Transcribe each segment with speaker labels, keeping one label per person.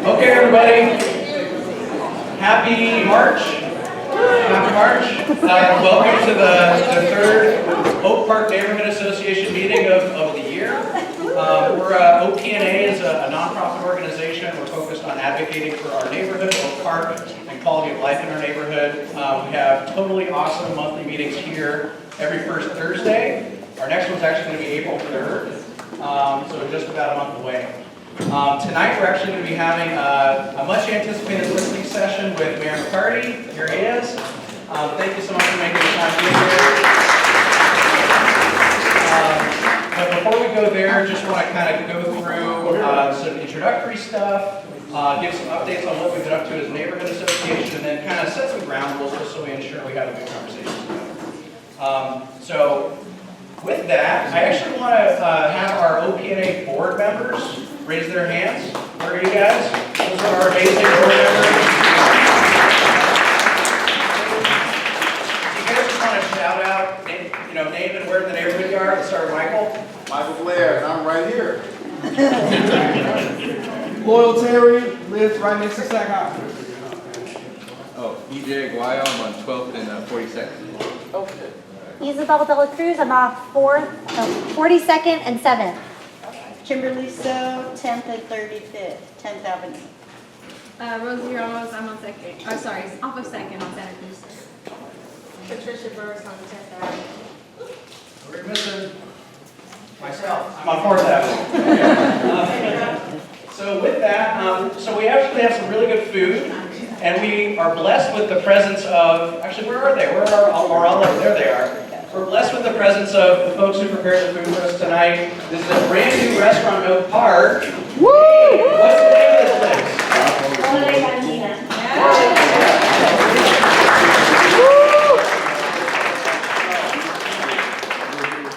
Speaker 1: Okay, everybody. Happy March. Happy March. Welcome to the third Oak Park Neighborhood Association meeting of the year. OPNA is a nonprofit organization. We're focused on advocating for our neighborhood, Oak Park, and quality of life in our neighborhood. We have totally awesome monthly meetings here every first Thursday. Our next one's actually going to be April 3rd, so just about a month away. Tonight we're actually going to be having a much anticipated listening session with Mayor McCarty. Here he is. Thank you so much for making the time to be here. But before we go there, just want to kind of go through some introductory stuff, give some updates on what we've been up to as a neighborhood association, and then kind of set some ground rules just so we ensure we have a good conversation. So with that, I actually want to have our OPNA board members raise their hands. Where are you guys? Those are our amazing board members. You guys just want to shout out, name and where in the neighborhood you are. Let's start with Michael.
Speaker 2: Michael Blair, and I'm right here.
Speaker 3: Loyal Terry lives right next to Sacramento.
Speaker 4: Oh, EJ Aguayo, I'm on 12th and 42nd.
Speaker 3: Okay.
Speaker 5: Isabel de la Cruz, I'm off 42nd and 7th.
Speaker 6: Kimberly So, 10th and 35th, 10th Avenue.
Speaker 7: Rosie Ramos, I'm on second. Oh, sorry, off of second on Santa Cruz. Patricia Burris on 10th Avenue.
Speaker 1: We're missing myself. I'm on 4th Avenue. So with that, so we actually have some really good food, and we are blessed with the presence of, actually, where are they? Where are all of them? There they are. We're blessed with the presence of the folks who prepared the food for us tonight. This is a brand new restaurant in Oak Park. Woo! What's the name of this place?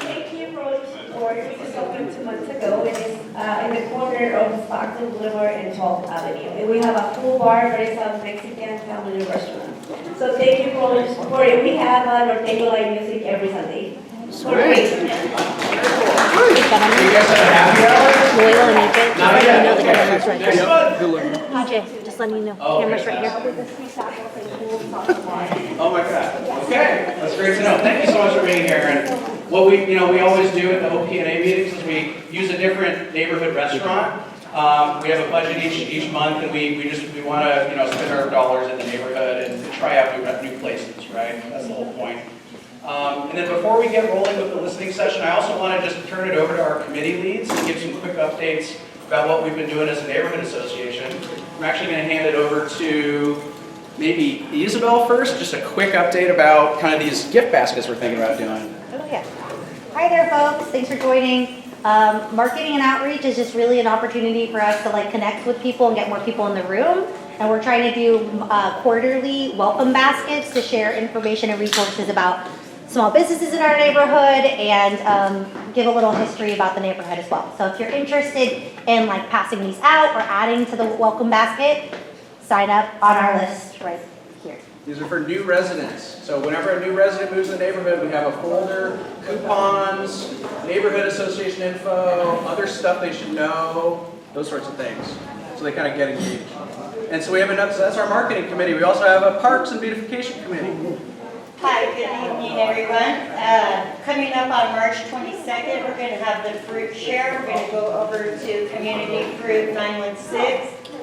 Speaker 8: Thank you for all the support. We just opened 2 months ago. It is in the corner of Stockton Boulevard and 12th Avenue. And we have a full bar, but it's a Mexican family restaurant. So thank you for all your support. And we have our table live music every Sunday. Great.
Speaker 1: You guys have a happy hour?
Speaker 5: Loyal and Ethan.
Speaker 1: Not yet.
Speaker 5: You know the camera's right
Speaker 1: Next
Speaker 5: here.
Speaker 1: one.
Speaker 5: EJ, just letting you know.
Speaker 1: Oh,
Speaker 5: Camera's
Speaker 1: okay.
Speaker 5: right here.
Speaker 1: Oh my God. Okay, that's great to know. Thank you so much for being here. And what we always do at the OPNA meetings is we use a different neighborhood restaurant. We have a budget each month, and we want to spend our dollars in the neighborhood and try out new places, right? That's the whole point. And then before we get rolling with the listening session, I also want to just turn it over to our committee leads to give some quick updates about what we've been doing as a neighborhood association. I'm actually going to hand it over to maybe Isabel first, just a quick update about kind of these gift baskets we're thinking about doing.
Speaker 5: Oh, yeah. Hi there, folks. Thanks for joining. Marketing and outreach is just really an opportunity for us to connect with people and get more people in the room. And we're trying to do quarterly welcome baskets to share information and resources about small businesses in our neighborhood and give a little history about the neighborhood as well. So if you're interested in passing these out or adding to the welcome basket, sign up on our list right here.
Speaker 1: These are for new residents. So whenever a new resident moves in the neighborhood, we have a folder, coupons, neighborhood association info, other stuff they should know, those sorts of things. So they kind of get engaged. And so we have so that's our marketing committee. We also have a parks and beautification committee.
Speaker 6: Hi, good evening, everyone. Coming up on March 22nd, we're going to have the fruit share. We're going to go over to Community Fruit 916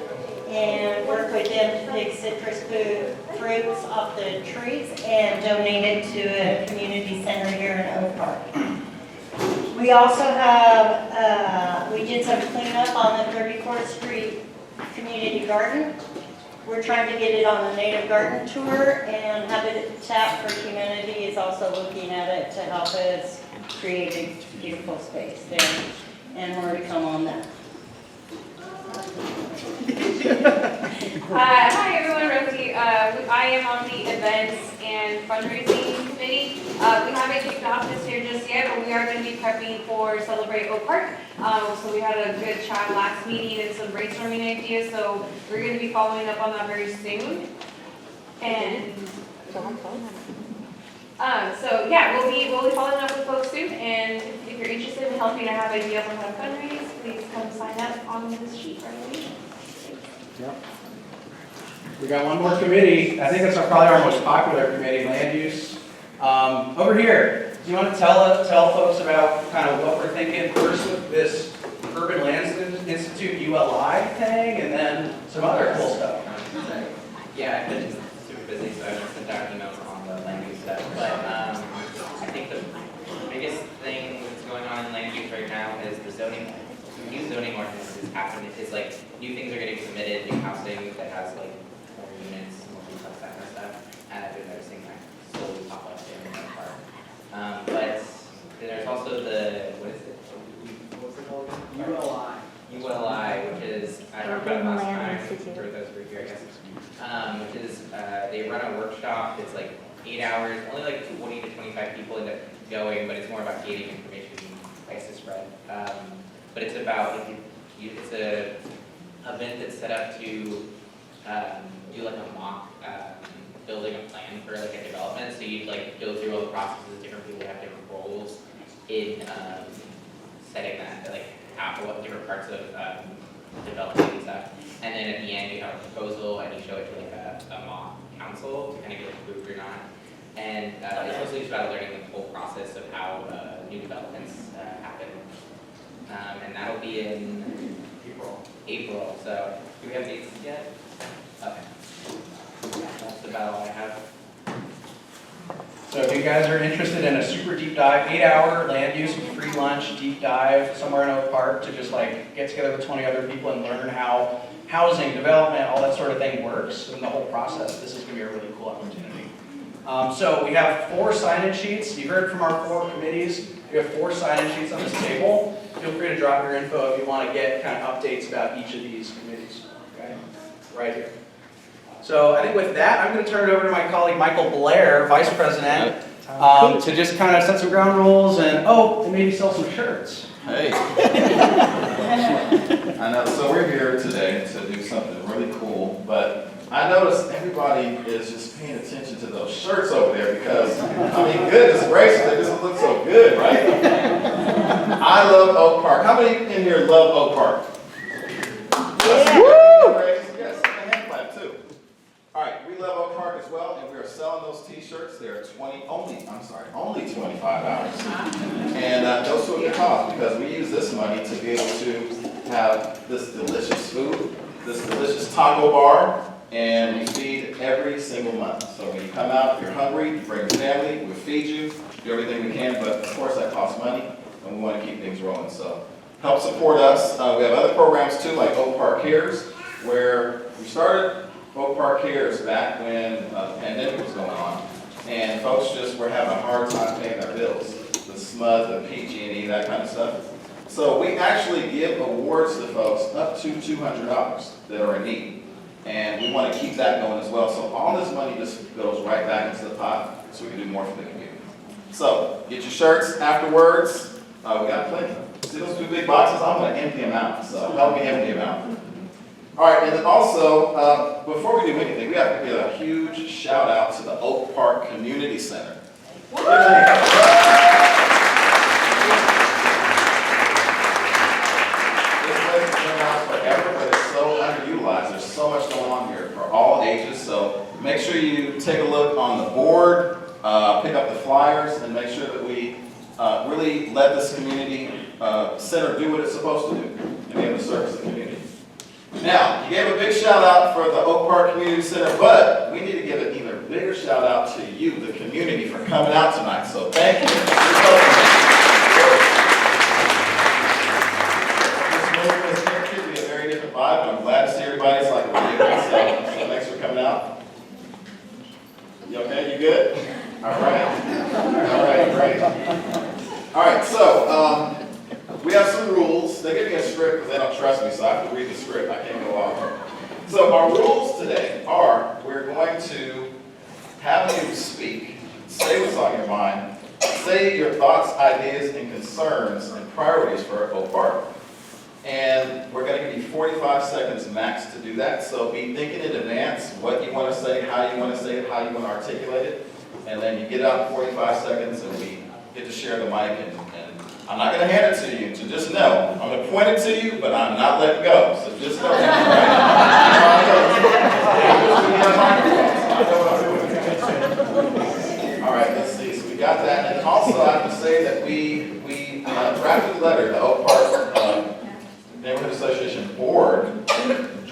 Speaker 6: and work with them to pick citrus fruits off the trees and donate it to a community center here in Oak Park. We also have, we did some cleanup on the 34th Street Community Garden. We're trying to get it on the Native Garden Tour, and Habitat for Humanity is also looking at it to help us create a beautiful space there, and more to come on that.
Speaker 7: Hi everyone, Rosie. I am on the events and fundraising committee. We haven't kicked off this year just yet, but we are going to be prepping for Celebrate Oak Park. So we had a good chat last meeting and some brainstorming ideas, so we're going to be following up on that very soon. And so yeah, we'll be following up with folks soon, and if you're interested in helping to have ideas on how to fundraise, please come sign up on this sheet right away.
Speaker 1: We got one more committee. I think it's probably our most popular committee, land use. Over here, do you want to tell folks about kind of what we're thinking first with this Urban Lands Institute ULI thing, and then some other cool stuff?
Speaker 9: Yeah, I've been super busy, so I haven't sent out emails on the land use stuff. But I think the biggest thing that's going on in land use right now is the new zoning ordinances happening. It's like new things are getting submitted, new housing that has like more units, more duplex, that kind of stuff. And I've been noticing that slowly pop up in that part. But then there's also the, what is it? What's it called? ULI, which is, I talked about it last time, for those who were here, I guess. Which is, they run a workshop, it's like 8 hours, only like 20 to 25 people end up going, but it's more about gating information, ice to spread. But it's about, it's a event that's set up to do like a mock building a plan for like a development. So you'd like go through all the processes, different people have different roles in setting that, like what different parts of development and stuff. And then at the end you have a proposal and you show it to like a mock council to kind of get approved or not. And it's mostly just about learning the whole process of how new developments happen. And that'll be in April. So do we have dates yet? Okay. That's about all I have.
Speaker 1: So if you guys are interested in a super deep dive, 8-hour land use, free lunch, deep dive somewhere in Oak Park to just like get together with 20 other people and learn how housing, development, all that sort of thing works and the whole process, this is going to be a really cool opportunity. So we have 4 sign-in sheets. You heard from our 4 committees. We have 4 sign-in sheets on this table. Feel free to drop your info if you want to get kind of updates about each of these committees. Okay, right here. So I think with that, I'm going to turn it over to my colleague Michael Blair, Vice President, to just kind of set some ground rules and maybe sell some shirts.
Speaker 2: Hey. I know, so we're here today to do something really cool, but I noticed everybody is just paying attention to those shirts over there because, I mean, goodness gracious, they just look so good, right? I love Oak Park. How many in here love Oak Park?
Speaker 8: Yeah.
Speaker 2: Woo! Yes, a hand clap too. All right, we love Oak Park as well, and we are selling those T-shirts. They're only $25. And those are the cost because we use this money to be able to have this delicious food, this delicious taco bar, and we feed every single month. So when you come out, if you're hungry, you bring your family, we'll feed you, do everything we can, but of course that costs money, and we want to keep things rolling. So help support us. We have other programs too, like Oak Park Cares, where we started Oak Park Cares back when the pandemic was going on, and folks just were having a hard time paying their bills, the SMUD, the PG&E, that kind of stuff. So we actually give awards to folks up to $200 that are in need. And we want to keep that going as well. So all this money just goes right back into the pot so we can do more for the community. So get your shirts afterwards. We got plenty. See those 2 big boxes? I'm going to empty them out. So help me empty them out. All right, and then also, before we do anything, we have to give a huge shout out to the Oak Park Community Center. There's so much going on here for all ages, so make sure you take a look on the board, pick up the flyers, and make sure that we really let this community center do what it's supposed to do and be able to service the community. Now, you gave a big shout out for the Oak Park Community Center, but we need to give an even bigger shout out to you, the community, for coming out tonight, so thank you. Vibe, and I'm glad to see everybody. It's like a reunion, so thanks for coming out. You okay? You good? All right, great. All right, so we have some rules. They give me a script because they don't trust me, so I have to read the script. I can't go off. So our rules today are we're going to have you speak, say what's on your mind, say your thoughts, ideas, and concerns and priorities for Oak Park. And we're going to give you 45 seconds max to do that. So be thinking in advance what you want to say, how you want to say it, how you want to articulate it. And then you get out in 45 seconds and we get to share the mic. And I'm not going to hand it to you, so just know. I'm going to point it to you, but I'm not letting go. So just know. Right?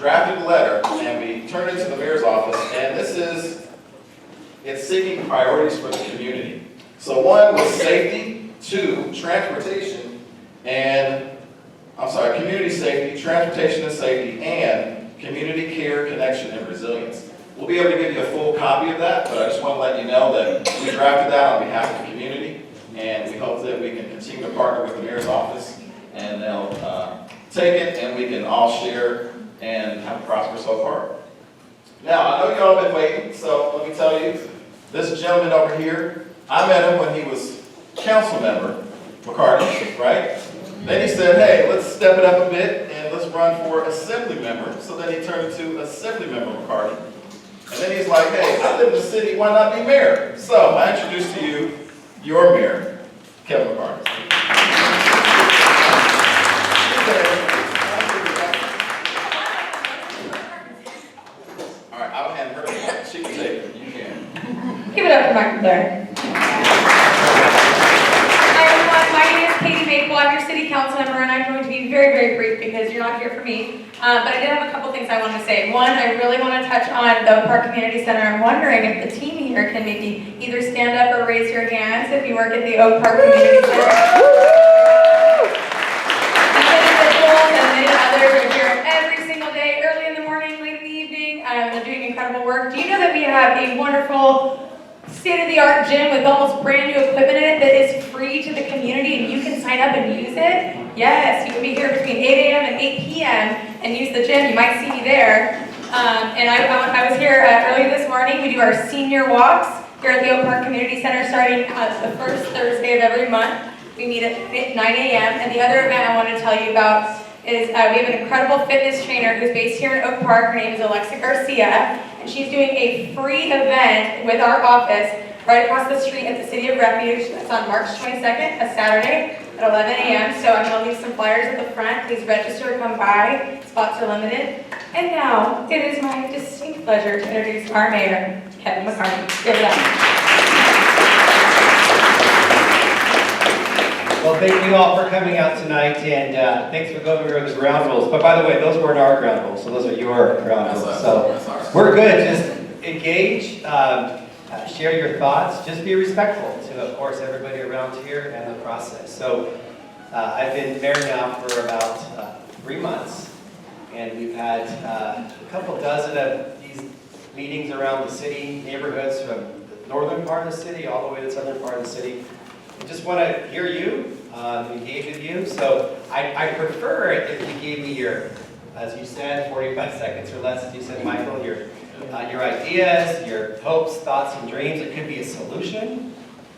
Speaker 2: drafted a letter and we turned it to the mayor's office, and it's seeking priorities for the community. So one was safety, two, transportation, community safety, transportation and safety, and community care, connection, and resilience. We'll be able to give you a full copy of that, but I just want to let you know that we drafted that on behalf of the community, and we hope that we can continue to partner with the mayor's office, and they'll take it, and we can all share and have a prosperous Oak Park. Now, I know y'all have been waiting, so let me tell you, this gentleman over here, I met him when he was council member, McCarty, right? Then he said, hey, let's step it up a bit and let's run for assembly member. So then he turned into assembly member McCarty. And then he's like, hey, I live in the city, why not be mayor? So I introduce to you your mayor, Kevin McCarty. All right, I'll hand her the mic. She can take it. You can.
Speaker 10: Give it up for Michael Blair. Hi everyone, my name is Katie Maple. I'm your city council member, and I'm going to be very, very brief because you're not here for me. But I did have a couple things I wanted to say. One, I really want to touch on the Park Community Center. I'm wondering if the team here can maybe either stand up or raise your hands if you work at the Oak Park Community Center. These individuals and many others are here every single day, early in the morning, late in the evening. They're doing incredible work. Do you know that we have a wonderful state-of-the-art gym with almost brand new equipment in it that is free to the community and you can sign up and use it? Yes, you can be here between 8 a.m. and 8 p.m. and use the gym. You might see me there. And I was here early this morning. We do our senior walks here at the Oak Park Community Center starting the first Thursday of every month. We meet at 9 a.m. And the other event I want to tell you about is we have an incredible fitness trainer who's based here in Oak Park. Her name is Alexa Garcia. And she's doing a free event with our office right across the street at the City of Refuge. That's on March 22nd, a Saturday at 11 a.m. So I'm going to leave some flyers at the front. Please register, come by. Spots are limited. And now, it is my distinct pleasure to introduce our mayor, Kevin McCarty. Give it up.
Speaker 11: Well, thank you all for coming out tonight, and thanks for going over the ground rules. But by the way, those weren't our ground rules, so those are your ground rules. So we're good. Just engage, share your thoughts. Just be respectful to, of course, everybody around here and the process. So I've been mayor now for about 3 months, and we've had a couple dozen of these meetings around the city, neighborhoods from the northern part of the city all the way to the southern part of the city. I just want to hear you, engage with you. So I prefer it if you gave me your, as you said, 45 seconds or less, as you said, Michael, your ideas, your hopes, thoughts, and dreams. It could be a solution,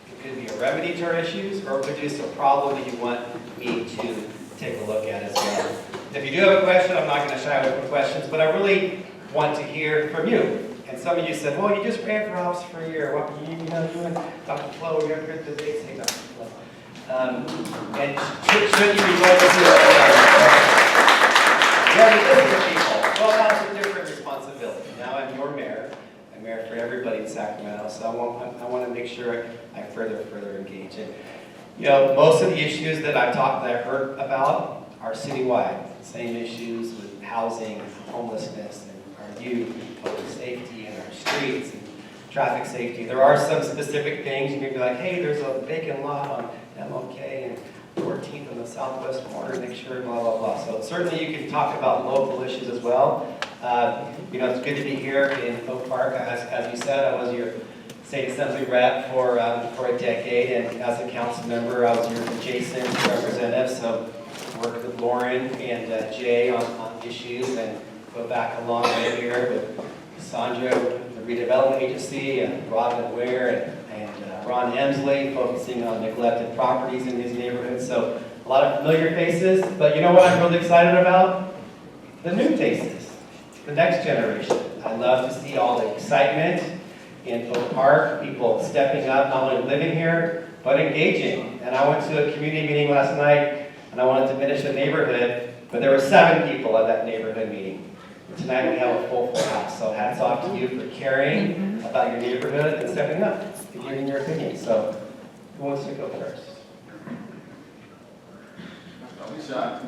Speaker 11: it could be a remedy to our issues, or it could be just a problem that you want me to take a look at as well. If you do have a question, I'm not going to shy away from questions, but I really want to hear from you. And some of you said, well, you just ran for office for a year. What you and Dr. Flo, you ever heard the debates? Hey, Dr. Flo. And should you be going to yeah, we listen to people. Well, that's a different responsibility. Now I'm your mayor. I'm mayor for everybody in Sacramento, so I want to make sure I further engage. And, you know, most of the issues that I've heard about are citywide. Same issues with housing, homelessness, and our youth, public safety, and our streets, and traffic safety. There are some specific things. You can be like, hey, there's a vacant lot on MLK and 14th on the southwest corner, make sure, blah, blah, blah. So certainly you can talk about local issues as well. You know, it's good to be here in Oak Park. As you said, I was your state assembly rep for a decade, and as a council member, I was your adjacent representative. So I worked with Lauren and Jay on issues, and go back a long way here with Sandra with the redevelopment agency, and Robin Ware and Ron Emsley, focusing on neglected properties in these neighborhoods. So a lot of familiar faces, but you know what I'm really excited about? The new faces, the next generation. I love to see all the excitement in Oak Park, people stepping up, not only living here, but engaging. And I went to a community meeting last night, and I wanted to finish the neighborhood, but there were 7 people at that neighborhood meeting. Tonight we have a full house, so hats off to you for caring about your neighborhood and stepping up and giving your opinion. So, who wants to go first?
Speaker 2: Don't be shy.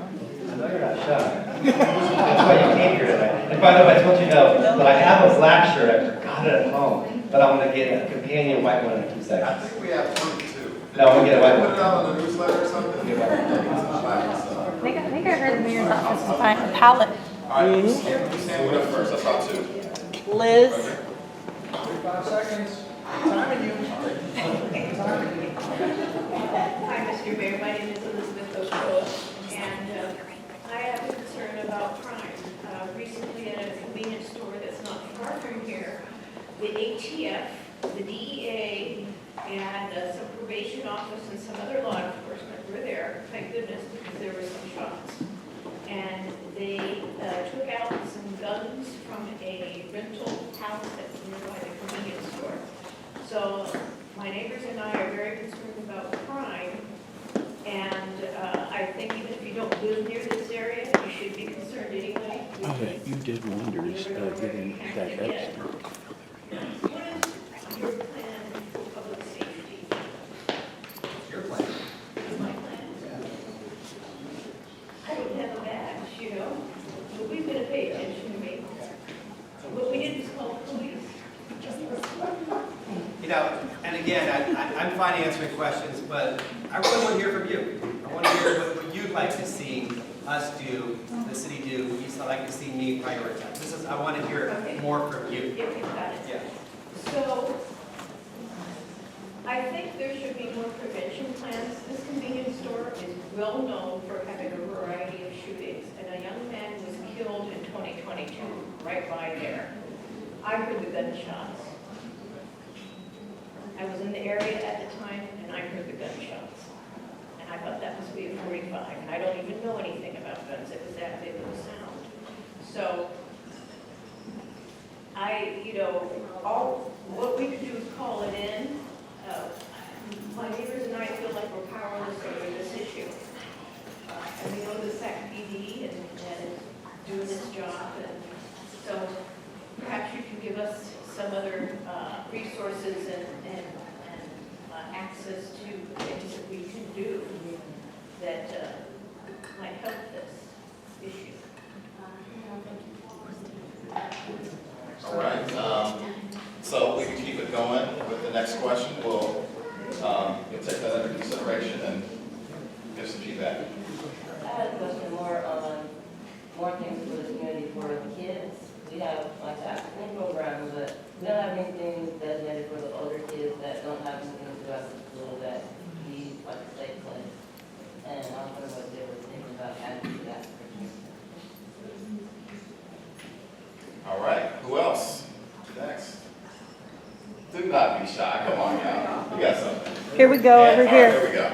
Speaker 11: No, you're not shy. That's why you came here tonight. And by the way, I told you no, but I have a black shirt, I forgot it at home, but I'm gonna get a companion white one in 2
Speaker 2: I
Speaker 11: seconds.
Speaker 2: think we have 22.
Speaker 11: No, I'm gonna get a white
Speaker 2: Put
Speaker 11: one.
Speaker 2: it out on the newsletter or something?
Speaker 5: I think I heard the mayor's office is buying a pallet.
Speaker 2: All right, who's standing up first? I saw two.
Speaker 5: Liz.
Speaker 3: 45 seconds. Timing you.
Speaker 8: Hi, Mr. Mayor, my name is Elizabeth Ochoa, and I have a concern about crime. Recently at a convenience store that's not far from here, the ATF, the DEA, and some probation office and some other law enforcement were there, thank goodness, because there were some shots. And they took out some guns from a rental house that's nearby the convenience store. So my neighbors and I are very concerned about crime, and I think even if you don't live near this area, you should be concerned anyway.
Speaker 12: You did wonders getting that extra.
Speaker 8: What is your plan for public safety?
Speaker 11: Your plan.
Speaker 8: My plan? I don't have a badge, you know, but we've got to pay attention to me. What we did was call the police.
Speaker 11: You know, and again, I'm fine answering questions, but I really want to hear from you. I want to hear what you'd like to see us do, the city do, what you'd like to see me prioritize. I want to hear more from you.
Speaker 8: If you've got it.
Speaker 11: Yeah.
Speaker 8: So, I think there should be more prevention plans. This convenience store is well known for having a variety of shootings, and a young man was killed in 2022, right by there. I heard the gunshots. I was in the area at the time, and I heard the gunshots. And I thought that must be a 45, and I don't even know anything about guns. It was that big of a sound. So, what we could do is call it in. My neighbors and I feel like we're powerless over this issue. And we know the SAC PD and is doing this job. And so perhaps you can give us some other resources and access to things that we can do that might help this issue.
Speaker 2: All right, so we can keep it going with the next question. We'll take that under consideration and give some feedback.
Speaker 13: I had a question more things for the community for the kids. We have like the after-school program, but we don't have anything designated for the older kids that don't have anything to do after school that need like a safe place. And I was wondering what they were thinking about adding to that.
Speaker 2: All right, who else? Next. Do not be shy. Come on, y'all. You got something.
Speaker 5: Here we go, over
Speaker 2: All right,
Speaker 5: here.
Speaker 2: here we go.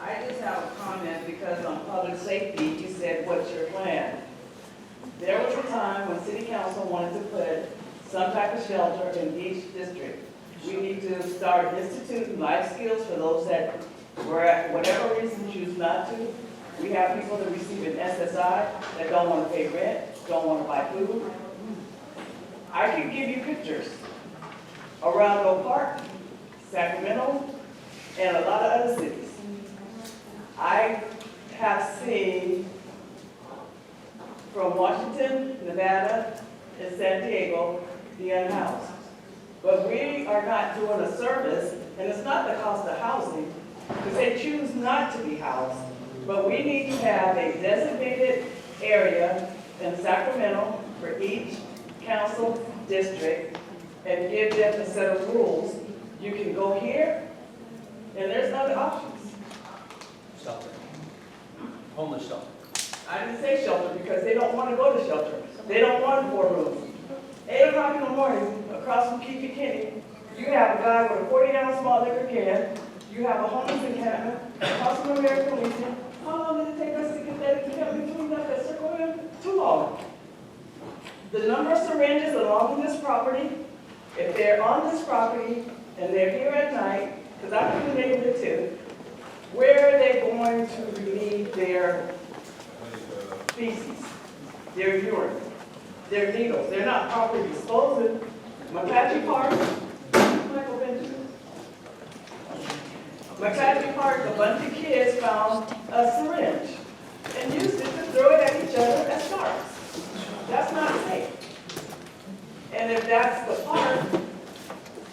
Speaker 14: I just have a comment because on public safety, you said, what's your plan? There was a time when city council wanted to put some type of shelter in each district. We need to start instituting life skills for those that, for whatever reason, choose not to. We have people that receive an SSI that don't want to pay rent, don't want to buy food. I can give you pictures around Oak Park, Sacramento, and a lot of other cities. I have seen from Washington, Nevada, and San Diego the unhoused. But we are not doing a service, and it's not the cost of housing, because they choose not to be housed. But we need to have a designated area in Sacramento for each council district and give them a set of rules. You can go here, and there's other options.
Speaker 11: Shelter. Homeless shelter.
Speaker 14: I didn't say shelter because they don't want to go to shelter. They don't want 4 rooms. 8 o'clock in the morning, across from Kiki Kenny, you have a guy with a 40-ounce malt liquor can. You have a homeless encampment, across from American Legion. How long did it take us to get that encampment cleaned up at Circle M? Too long. The number of syringes along this property, if they're on this property and they're here at night, because I'm in the neighborhood too, where are they going to relieve their feces, their urine, their needles? They're not properly disposed. McClatchy Park, Michael Benjamin. McClatchy Park, a bunch of kids found a syringe and used it to throw it at each other as sharks. That's not safe. And if that's the park,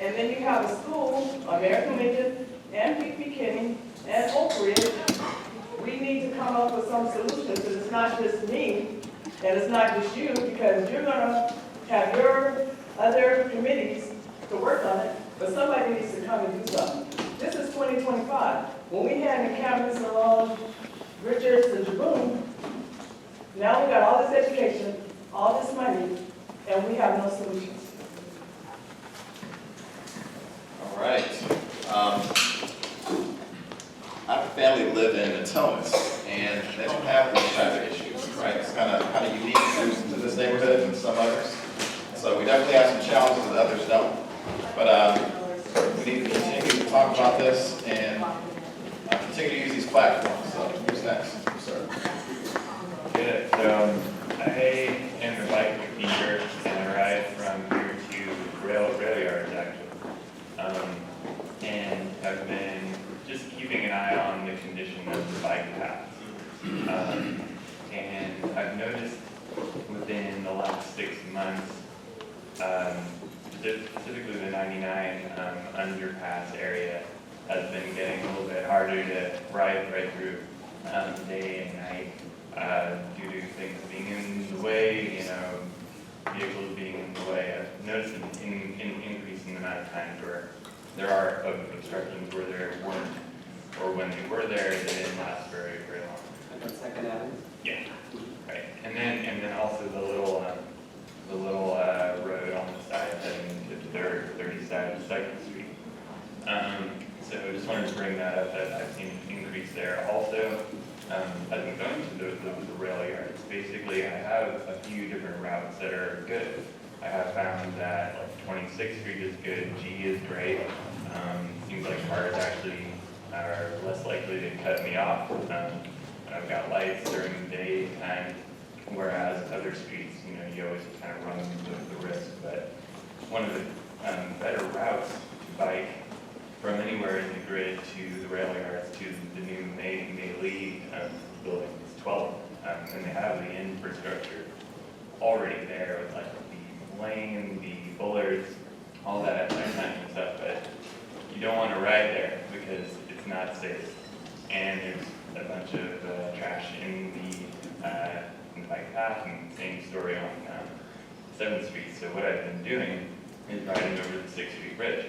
Speaker 14: and then you have a school, American Legion, and P.P. Kinney, and Oak Ridge, we need to come up with some solutions, because it's not just me, and it's not just you, because you're gonna have your other committees to work on it, but somebody needs to come and do something. This is 2025. When we had encampments along Richards and Jaboon, now we got all this education, all this money, and we have no solutions.
Speaker 2: All right. I have a family live in Natomas, and they don't have these type of issues, right? It's kind of unique to this neighborhood and some others. So we definitely have some challenges that others don't. But we need to continue to talk about this and continue to use these platforms. So who's next? Sir.
Speaker 15: Good. So I am a bike teacher and I ride from here to rail yards actually. And I've been just keeping an eye on the condition of the bike paths. And I've noticed within the last 6 months, specifically the 99 underpass area has been getting a little bit harder to ride right through day and night due to things being in the way, vehicles being in the way. I've noticed an increase in the amount of times where there are obstructions where there weren't, or when they were there, they didn't last very, very long.
Speaker 11: Like on Second Avenue?
Speaker 15: Yeah, right. And then also the little road on the side heading to 32nd Street. So I just wanted to bring that up, that I've seen an increase there. Also, I've been going to the rail yards. Basically, I have a few different routes that are good. I have found that like 26th Street is good, G is great. Seems like cars actually are less likely to cut me off. I've got lights during the daytime, whereas other streets, you always kind of run the risk. But one of the better routes to bike from anywhere in the grid to the rail yards to the new May Lee building is 12. And they have the infrastructure already there with like the lane, the bullards, all that kind of stuff. But you don't want to ride there because it's not safe. And there's a bunch of trash in the bike path, and same story on 7th Street. So what I've been doing is riding over the 6th Street Bridge.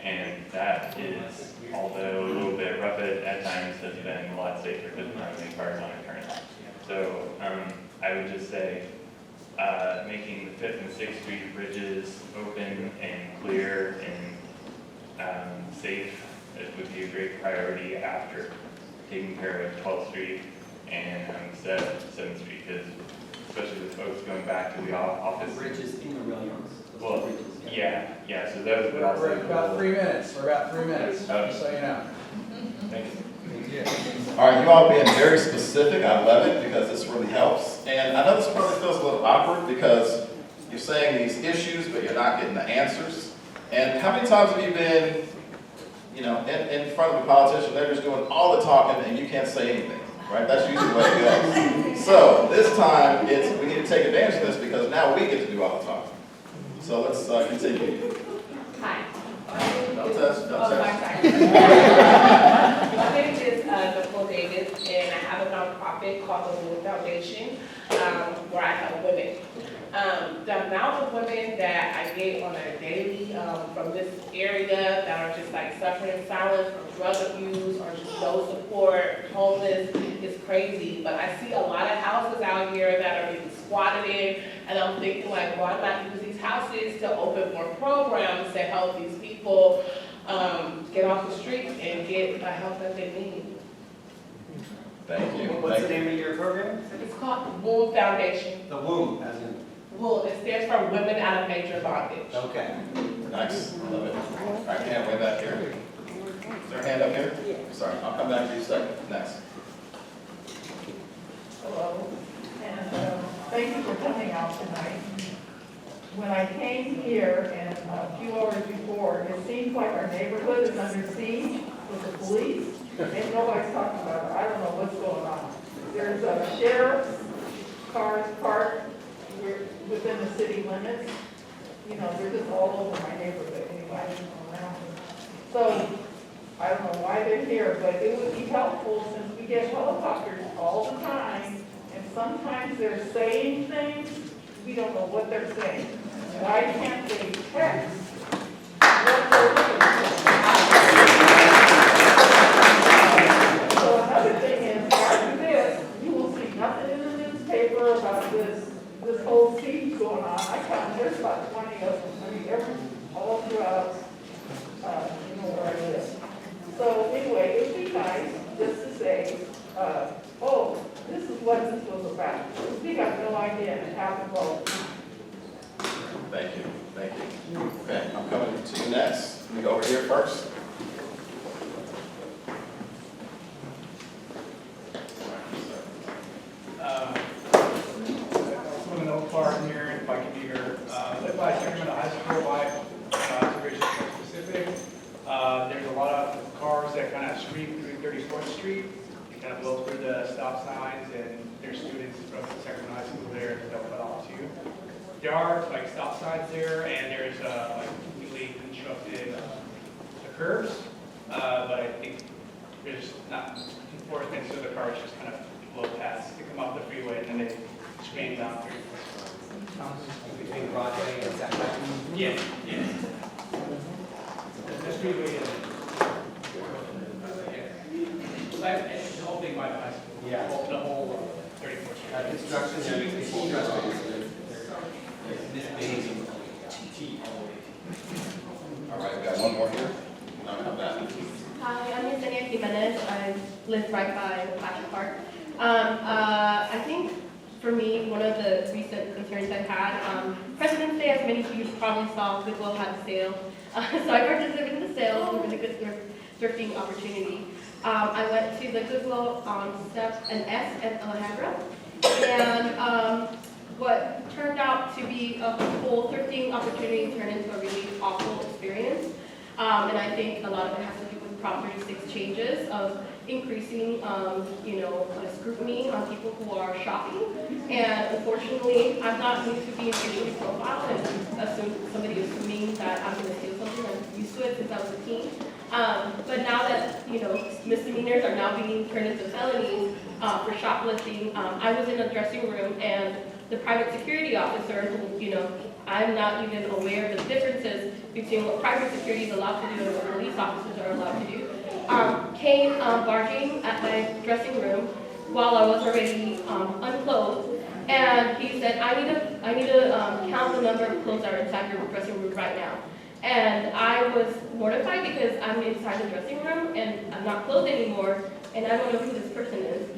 Speaker 15: And that is, although a little bit rough at times, has been a lot safer because there aren't many cars on a turn. So I would just say making the 5th and 6th Street bridges open and clear and safe, it would be a great priority after taking care of 12th Street and 7th Street, because especially with folks going back to the office.
Speaker 11: Bridges in the rail yards.
Speaker 15: Well, yeah, so those would also.
Speaker 3: We're about 3 minutes, just so you know.
Speaker 15: Thanks.
Speaker 2: All right, you all being very specific, I love it because this really helps. And I know this probably feels a little awkward because you're saying these issues, but you're not getting the answers. And how many times have you been, in front of a politician, they're just doing all the talking and you can't say anything, right? That's usually the way it goes. So this time, we need to take advantage of this because now we get to do all the talking. So let's continue.
Speaker 16: Hi.
Speaker 2: Don't test.
Speaker 16: My name is Nicole Davis, and I have a nonprofit called the Women Foundation, where I help women. The amount of women that I get on a daily from this area that are just like suffering in silence from drug abuse or just no support, homeless, is crazy. But I see a lot of houses out here that are being squatted in, and I'm thinking like, why not use these houses to open more programs to help these people get off the streets and get the help that they need.
Speaker 2: Thank you.
Speaker 11: What's the name of your program?
Speaker 16: It's called the Women Foundation.
Speaker 11: The Womb, as in?
Speaker 16: Well, it stands for Women Out of Major Bondage.
Speaker 11: Okay.
Speaker 2: Nice. Love it. All right, hand way back here. Is there a hand up here? Sorry, I'll come back to you in a second. Next.
Speaker 14: Hello, and thank you for coming out tonight. When I came here and a few hours before, it seems like our neighborhood is under siege. with the police, and nobody's talking about it. I don't know what's going on. There's sheriff's cars parked within the city limits. You know, they're just all over my neighborhood anyway, around. So, I don't know why they're here, but it would be helpful since we get helicopters all the time, and sometimes they're saying things, we don't know what they're saying. Why can't they text what they're looking for? So another thing is, after this, you will see nothing in the newspaper about this whole siege going on. I count, there's about 20 of them, I mean, all throughout, you know, where I live. So anyway, it would be nice just to say, oh, this is what this was about. We have no idea and have involved.
Speaker 2: Thank you, thank you. Okay, I'm coming to you next. We go over here first.
Speaker 3: From an old part here, if I can be here, live by Sacramento High School, by very specific. There's a lot of cars that kind of stream through 34th Street. They kind of blow through the stop signs, and there's students from Sacramento High School there that they'll cut off too. There are like stop signs there, and there's like completely constructed curves, but I think there's not enforcement, so the cars just kind of blow past. They come off the freeway and then they stream down through.
Speaker 11: Between Broadway and Sacramento?
Speaker 3: Yeah, yeah. The freeway is, like, the whole thing by the high school.
Speaker 11: Yeah.
Speaker 3: The whole 34th Street.
Speaker 11: Construction and construction.
Speaker 2: All right, we got one more here. No, not that.
Speaker 8: Hi, I'm Yesenia Jimenez. I live right by the Passion Park. I think for me, one of the recent concerns I've had, President's Day, as many of you probably saw, Goodwill had a sale. So I participated in the sale. It was a really good thrifting opportunity. I went to the Goodwill on Step and S and Alejandra. And what turned out to be a full thrifting opportunity turned into a really awful experience. And I think a lot of it has to do with Prop 36 changes of increasing, scrutiny on people who are shopping. And unfortunately, I'm not used to being racially profiled and assume somebody assuming that I'm going to steal something. I'm used to it since I was a teen. But now that, misdemeanors are now being turned into felonies for shoplifting, I was in a dressing room and the private security officer, who, I'm not even aware of the differences between what private security is allowed to do and what police officers are allowed to do, came barging at my dressing room while I was already unclothed, and he said, I need to count the number of clothes that are inside your dressing room right now. And I was mortified because I'm inside the dressing room and I'm not clothed anymore, and I don't know who this person is.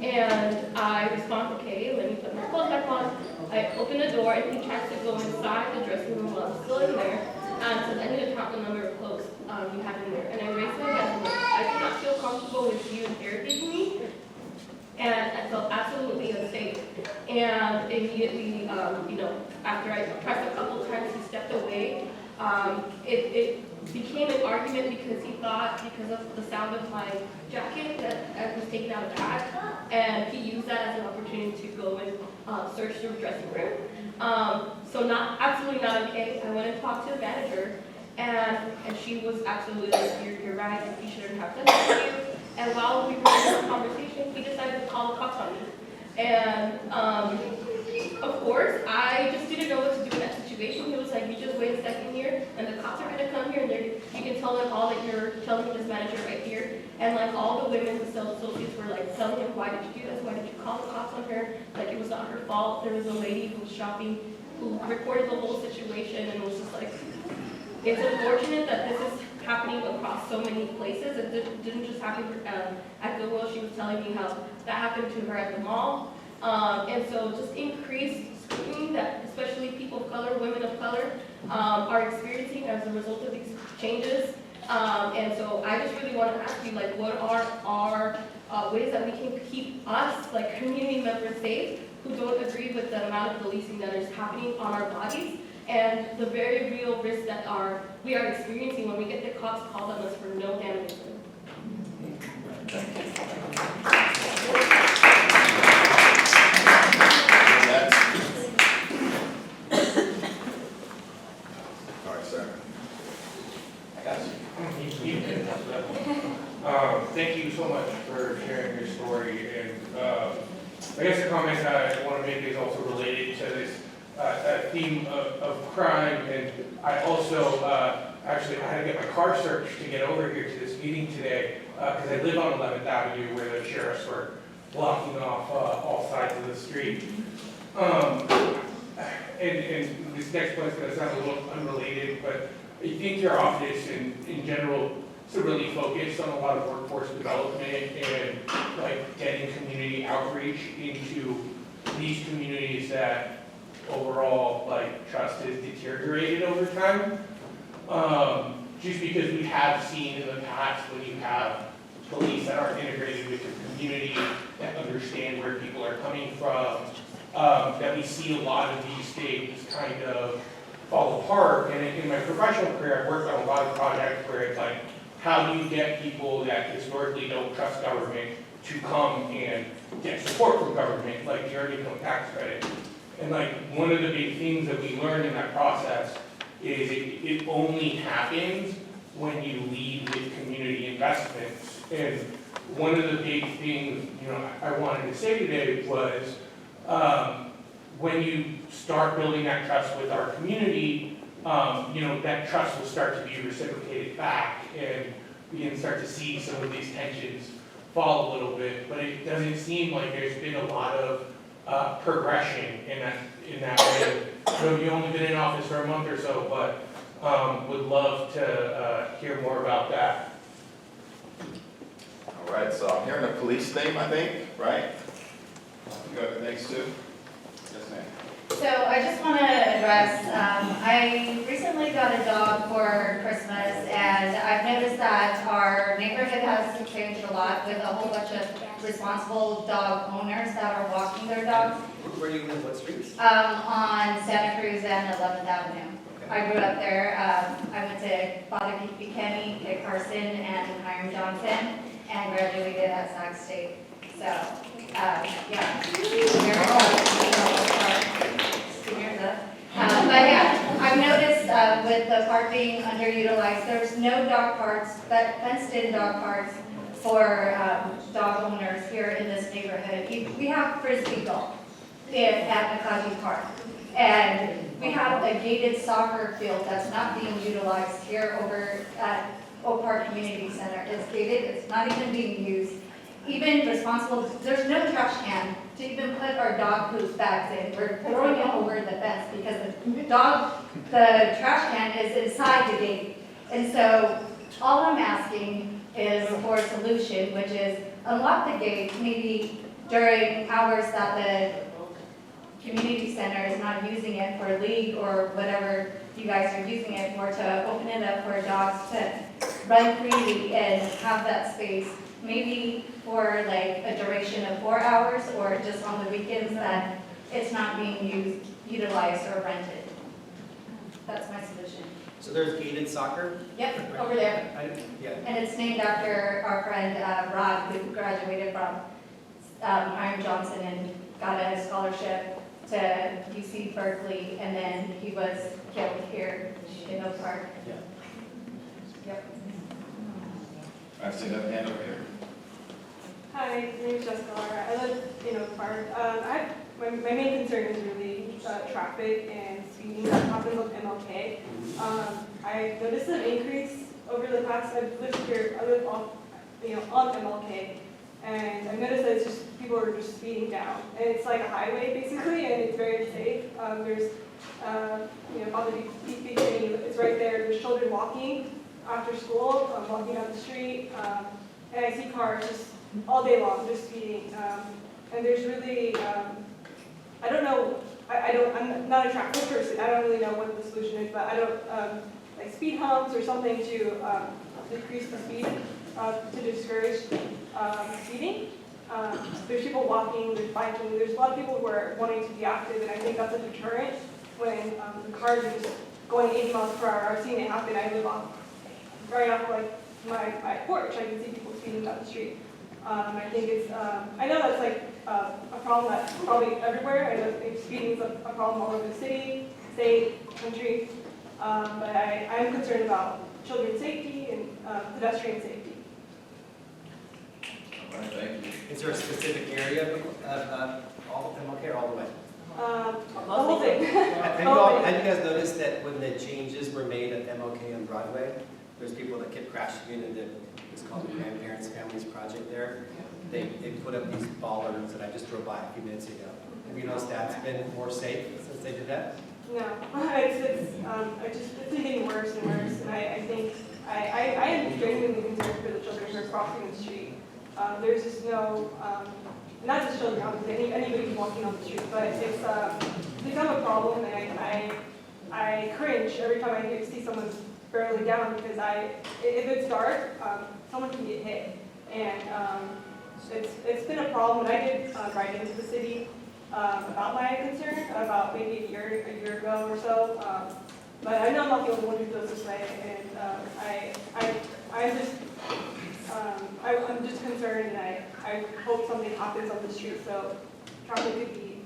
Speaker 8: And I respond, okay, let me put my clothes back on. I open the door and he tries to go inside the dressing room while I'm still in there and says, I need to count the number of clothes you have in there. And I raised my hand and like, I do not feel comfortable with you interrogating me. And I felt absolutely unsafe. And immediately, after I pressed a couple times, he stepped away. It became an argument because he thought, because of the sound of my jacket, that I was taking out a bag, and he used that as an opportunity to go and search the dressing room. So absolutely not okay. I went and talked to the manager, and she was absolutely like, you're right, you shouldn't have done that to you. And while we were in a conversation, he decided to call the cops on me. And of course, I just didn't know what to do in that situation. He was like, you just wait a second here, and the cops are gonna come here, and you can tell them all that you're telling this manager right here. And like all the women, the sales associates were like telling him, why did you do this? Why did you call the cops on her? Like it was not her fault. There was a lady who was shopping who recorded the whole situation and was just like, it's unfortunate that this is happening across so many places. It didn't just happen at Goodwill. She was telling me how that happened to her at the mall. And so just increased scrutiny that especially people of color, women of color, are experiencing as a result of these changes. And so I just really want to ask you, like, what are our ways that we can keep us, like community members, safe who don't agree with the amount of policing that is happening on our bodies?
Speaker 17: and the very real risks that we are experiencing when we get the cops called on us for no damn reason.
Speaker 2: All right, sir. I got you.
Speaker 18: Thank you so much for sharing your story, and I guess the comments I want to make is also related to this theme of crime, and I also actually I had to get my car searched to get over here to this meeting today because I live on 11th Avenue where the sheriffs were blocking off all sides of the street. And this next point is going to sound a little unrelated, but I think your office in general is really focused on a lot of workforce development and like getting community outreach into these communities that overall like trust has deteriorated over time. Just because we have seen in the past when you have police that are integrated with the community, that understand where people are coming from, that we see a lot of these things kind of fall apart. And in my professional career, I've worked on a lot of projects where it's like, how do you get people that historically don't trust government to come and get support from government, like the earned income tax credit? And like one of the big things that we learned in that process is it only happens when you lead with community investments. And one of the big things, I wanted to say today was, when you start building that trust with our community, that trust will start to be reciprocated back, and we can start to see some of these tensions fall a little bit. But it doesn't seem like there's been a lot of progression in that way. So you've only been in office for a month or so, but would love to hear more about that.
Speaker 2: All right, so I'm hearing a police theme, I think, right? You got the things too? Yes, ma'am.
Speaker 5: So I just want to address, I recently got a dog for Christmas, and I've noticed that our neighborhood has changed a lot with a whole bunch of responsible dog owners that are walking their dogs.
Speaker 11: Where do you live, what streets?
Speaker 5: On Santa Cruz and 11th Avenue. I grew up there. I went to Father Buchanan, Kit Carson, and Hiram Johnson, and graduated at Sac State. So, yeah. But yeah, I've noticed with the park being underutilized, there's no dog parks, but fenced-in dog parks for dog owners here in this neighborhood. We have Frisbee golf at Nakaji Park, and we have a gated soccer field that's not being utilized here over at Oak Park Community Center. It's gated, it's not even being used. Even responsible, there's no trash can to even put our dog poop bags in. We're throwing it over the fence because the trash can is inside the gate. And so all I'm asking is for a solution, which is unlock the gate maybe during hours that the community center is not using it for league or whatever you guys are using it for, to open it up for dogs to run freely and have that space. Maybe for like a duration of 4 hours, or just on the weekends that it's not being utilized or rented. That's my solution.
Speaker 11: So there's gated soccer?
Speaker 5: Yep, over there.
Speaker 11: Yeah.
Speaker 5: And it's named after our friend Rod, who graduated from Hiram Johnson and got a scholarship to UC Berkeley, and then he was killed here in Oak Park.
Speaker 11: Yeah.
Speaker 5: Yep.
Speaker 2: I see that hand over here.
Speaker 19: Hi, my name is Jessica Lara. I live in Oak Park. My main concern is really traffic and speeding that happens with MLK. I noticed an increase over the past. I've lived here. I live on MLK, and I noticed that it's just people are just speeding down, and it's like a highway basically, and it's very unsafe. There's Father Buchanan, it's right there. There's children walking after school, walking down the street, and I see cars just all day long, just speeding. And there's really, I don't know, I'm not a traffic person. I don't really know what the solution is, but I don't, like speed humps or something to decrease the speed, to discourage speeding. There's people walking, there's biking, there's a lot of people who are wanting to be active, and I think that's a deterrent when the cars are just going 80 miles per hour. I've seen it happen. I live right off like my porch. I can see people speeding down the street. I think it's, I know that's like a problem that's probably everywhere. I know speeding is a problem all over the city, state, country. But I'm concerned about children's safety and pedestrian safety.
Speaker 2: All right, thank you.
Speaker 11: Is there a specific area of all MLK or all the way?
Speaker 19: The whole thing.
Speaker 11: Have you guys noticed that when the changes were made at MLK on Broadway, there's people that kept crashing into it's called the Grandparents Families Project there. They put up these bollards that I just drove by a few minutes ago. Have you noticed that's been more safe since they did that?
Speaker 19: No, it's getting worse and worse, and I think I am genuinely concerned for the children who are crossing the street. There's just no, not just children, obviously, anybody who's walking on the street, but it's become a problem, and I cringe every time I see someone barreling down because if it's dark, someone can get hit, and it's been a problem. And I did write into the city about my concern about maybe a year ago or so, but I know I'm not the only one who feels this way, and I'm just concerned, and I hope something happens on the street so traffic could be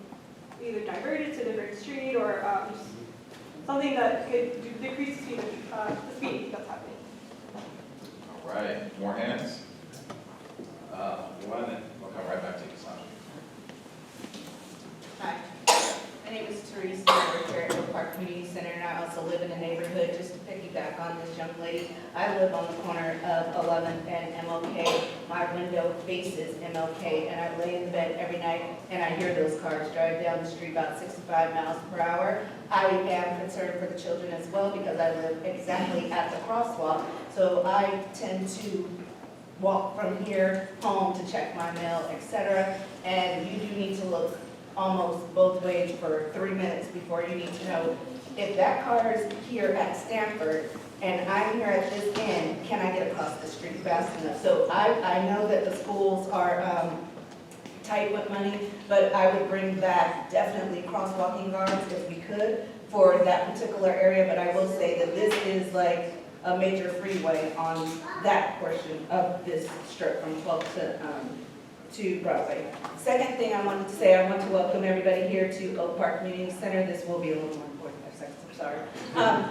Speaker 19: either diverted to a different street or just something that could decrease the speed that's happening.
Speaker 2: All right, more hands? One, and we'll come right back to you, Sandra.
Speaker 20: Hi, my name is Teresa. I work here at Oak Park Community Center, and I also live in the neighborhood. Just to piggyback on this young lady, I live on the corner of 11th and MLK. My window faces MLK, and I lay in bed every night, and I hear those cars drive down the street about 65 miles per hour. I am concerned for the children as well because I live exactly at the crosswalk, so I tend to walk from here home to check my mail, etc. And you do need to look almost both ways for 3 minutes before you need to know if that car is here at Stanford and I'm here at this end, can I get across the street fast enough? So I know that the schools are tight with money, but I would bring back definitely crosswalking guards if we could for that particular area. But I will say that this is like a major freeway on that portion of this strip from 12th to Broadway. Second thing I wanted to say, I want to welcome everybody here to Oak Park Community Center. This will be a little more than 45 seconds, I'm sorry.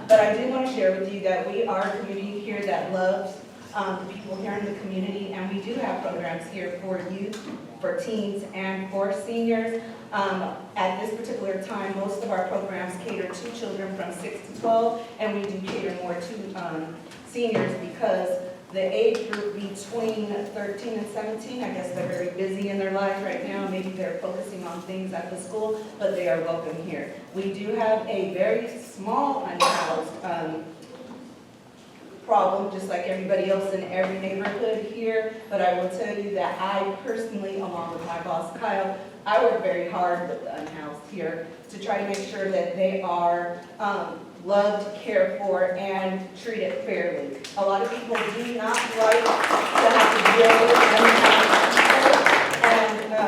Speaker 20: But I do want to share with you that we are a community here that loves the people here in the community, and we do have programs here for youth, for teens, and for seniors. At this particular time, most of our programs cater to children from 6 to 12, and we do cater more to seniors because the age group between 13 and 17, I guess they're very busy in their lives right now. Maybe they're focusing on things at the school, but they are welcome here. We do have a very small unhoused problem, just like everybody else in every neighborhood here, but I will tell you that I personally, along with my boss Kyle, I work very hard with the unhoused here to try to make sure that they are loved, cared for, and treated fairly. A lot of people do not like to have to deal with unhoused people,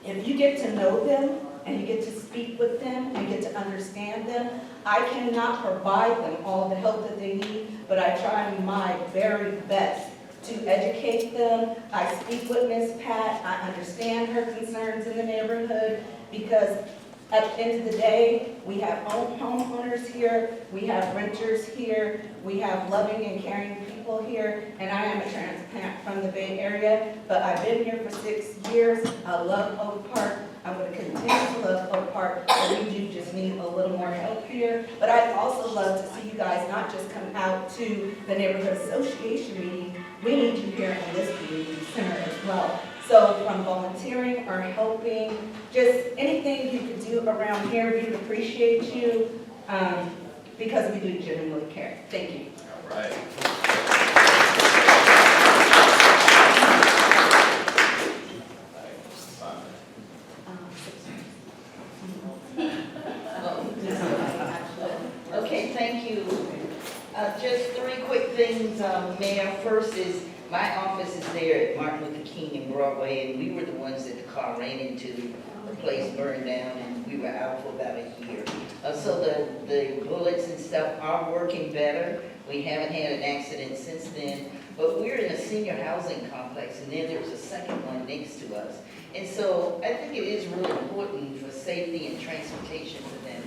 Speaker 20: and if you get to know them, and you get to speak with them, and get to understand them, I cannot provide them all the help that they need, but I try my very best to educate them. I speak with Miss Pat. I understand her concerns in the neighborhood because at the end of the day, we have homeowners here, we have renters here, we have loving and caring people here, and I am a transplant from the Bay Area, but I've been here for 6 years. I love Oak Park. I'm going to continue to love Oak Park, but we do just need a little more help here. But I'd also love to see you guys not just come out to the neighborhood association meeting. We need you here in this community center as well. So from volunteering or helping, just anything you could do around here, we would appreciate you because we do genuinely care. Thank you.
Speaker 2: All right.
Speaker 21: Okay, thank you. Just 3 quick things, Mayor. First is, my office is there at Martin Luther King and Broadway, and we were the ones that the car ran into. The place burned down, and we were out for about a year. So the bullets and stuff are working better. We haven't had an accident since then, but we're in a senior housing complex, and then there's a second one next to us. And so I think it is really important for safety and transportation for them,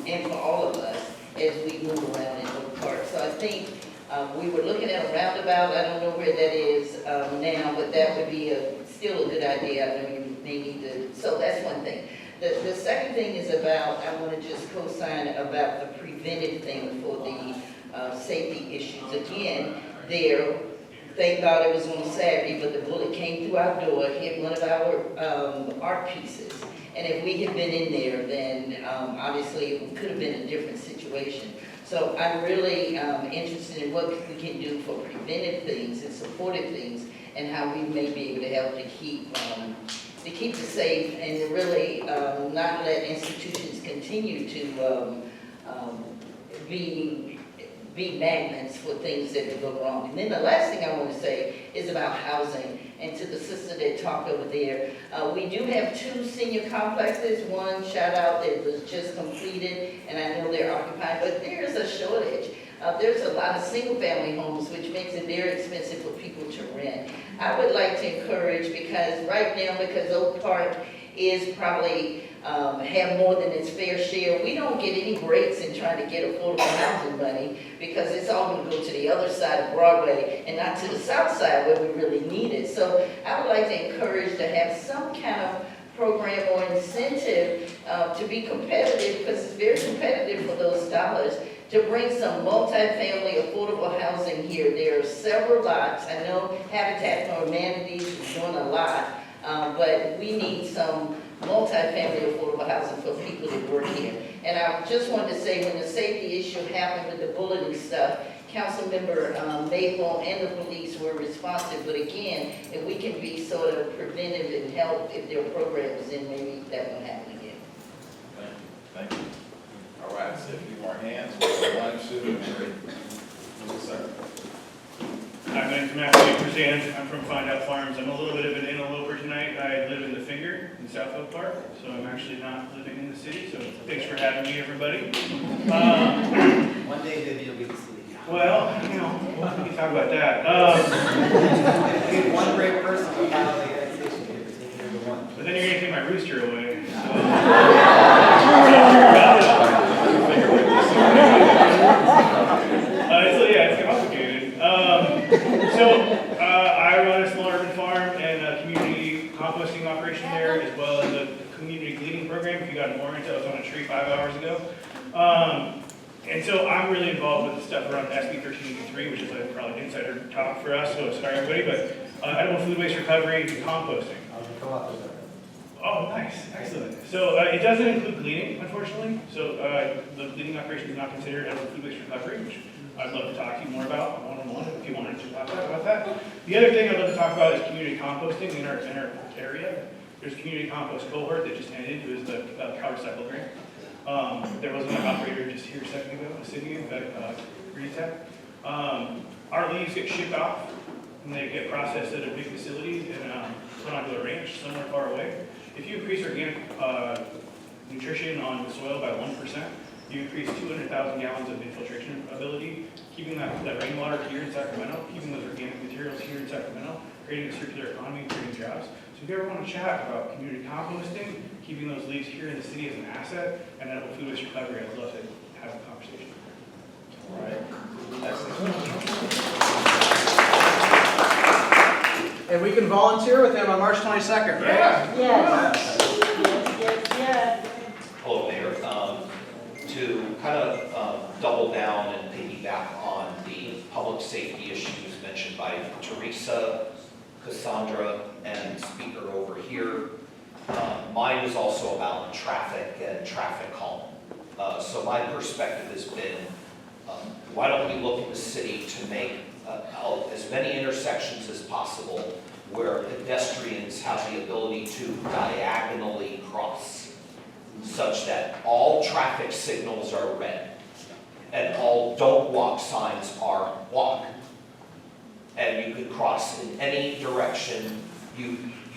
Speaker 21: and for all of us as we move around in Oak Park. So I think we were looking at a roundabout. I don't know where that is now, but that would be still a good idea. I know you may need to, so that's one thing. The second thing is about, I want to just co-sign about the preventive thing for the safety issues. Again, thank God it was on Saturday, but the bullet came through our door, hit one of our art pieces. And if we had been in there, then obviously it could have been a different situation. So I'm really interested in what we can do for preventive things and supportive things, and how we may be able to help to keep it safe, and to really not let institutions continue to be magnets for things that could go wrong. And then the last thing I want to say is about housing. And to the sister that talked over there, we do have 2 senior complexes. One, shout out, that was just completed, and I know they're occupied, but there is a shortage. There's a lot of single-family homes, which makes it very expensive for people to rent. I would like to encourage, because right now, because Oak Park is probably have more than its fair share, we don't get any breaks in trying to get affordable housing money, because it's all going to go to the other side of Broadway and not to the south side where we really need it. So I would like to encourage to have some kind of program or incentive to be competitive, because it's very competitive for those dollars, to bring some multi-family affordable housing here. There are several lots. I know Habitat for Humanities is doing a lot, but we need some multi-family affordable housing for people that work here. And I just wanted to say, when the safety issue happened with the bulleting stuff, Councilmember Maple and the police were responsive. But again, if we can be sort of preventive and help if there are programs, then maybe that won't happen again.
Speaker 2: Thank you. All right, so a few more hands. 1, 2, and 3. Yes, sir.
Speaker 4: Hi, my name's Matthew Presant. I'm from Find Out Farms. I'm a little bit of an interloper tonight. I live in the Finger in South Oak Park, so I'm actually not living in the city, so thanks for having me, everybody.
Speaker 11: One day, maybe you'll be the city.
Speaker 4: Well, you know, we can talk about that.
Speaker 11: Need one great person to file the annexation papers, taking number 1.
Speaker 4: But then you're going to take my rooster away. So yeah, it's complicated. I run a small urban farm and a community composting operation there, as well as a community gleaning program. If you got more into it, I was on a tree 5 hours ago. And so I'm really involved with the stuff around SB 1383, which is like probably insider talk for us, so sorry everybody, but edible food waste recovery and composting. Oh, nice, excellent. So it doesn't include gleaning, unfortunately. So the gleaning operation is not considered edible food waste recovery, which I'd love to talk to you more about one-on-one if you wanted to talk about that. The other thing I'd love to talk about is community composting in our area. There's a community compost cohort that just ended, who is the cow recycle grant. There was an operator just here a second ago, a city at Green Tech. Our leaves get shipped off and they get processed at a big facility and put onto a ranch somewhere far away. If you increase organic nutrition on the soil by 1%, you increase 200,000 gallons of infiltration ability, keeping that rainwater here in Sacramento, keeping those organic materials here in Sacramento, creating a circular economy, creating jobs. So if you ever want to chat about community composting, keeping those leaves here in the city as an asset, and edible food waste recovery, I'd love to have a conversation.
Speaker 2: All right. Excellent.
Speaker 1: And we can volunteer with him on March 22nd, right?
Speaker 6: Yes. Yes.
Speaker 22: Hello, Mayor. To kind of double down and piggyback on the public safety issues mentioned by Teresa, Cassandra, and the speaker over here, mine is also about traffic and traffic calm. So my perspective has been, why don't we look at the city to make as many intersections as possible where pedestrians have the ability to diagonally cross, such that all traffic signals are red and all don't walk signs are walk. And you could cross in any direction you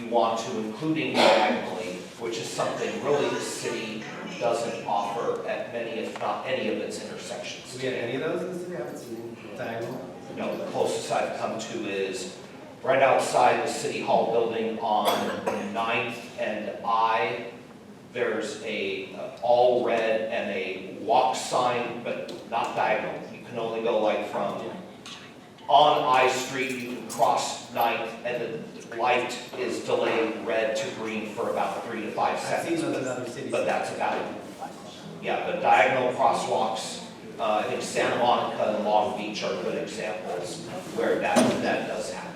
Speaker 22: want to, including diagonally, which is something really the city doesn't offer at many, if not any of its intersections.
Speaker 11: Do we have any of those in the city? I haven't seen diagonal.
Speaker 22: No, the closest I've come to is right outside the City Hall building on 9th and I. There's a all red and a walk sign, but not diagonal. You can only go like from on I Street, you can cross 9th, and the light is delayed red to green for about 3 to 5 seconds.
Speaker 11: I've seen those in other cities.
Speaker 22: But that's about it. Yeah, the diagonal crosswalks, I think Santa Monica and Long Beach are good examples where that does happen.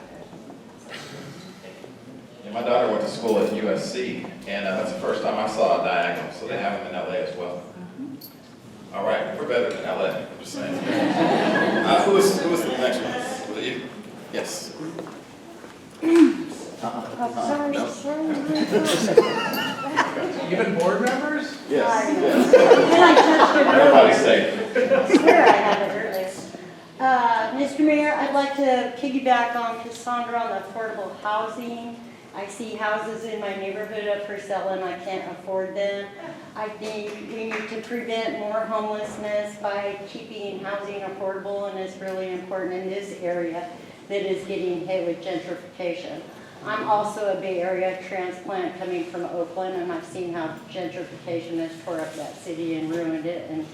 Speaker 2: Yeah, my daughter went to school at USC, and that's the first time I saw a diagonal, so they have them in LA as well. All right, we're better than LA, I'm just saying. Who was the next one? Was it you? Yes.
Speaker 3: Even board members?
Speaker 2: Yes, yes. Everybody's safe.
Speaker 6: I swear I had it earlier. Mr. Mayor, I'd like to piggyback on Cassandra on the affordable housing. I see houses in my neighborhood up for sale and I can't afford them. I think we need to prevent more homelessness by keeping housing affordable, and it's really important in this area that is getting hit with gentrification. I'm also a Bay Area transplant coming from Oakland, and I've seen how gentrification has tore up that city and ruined it, and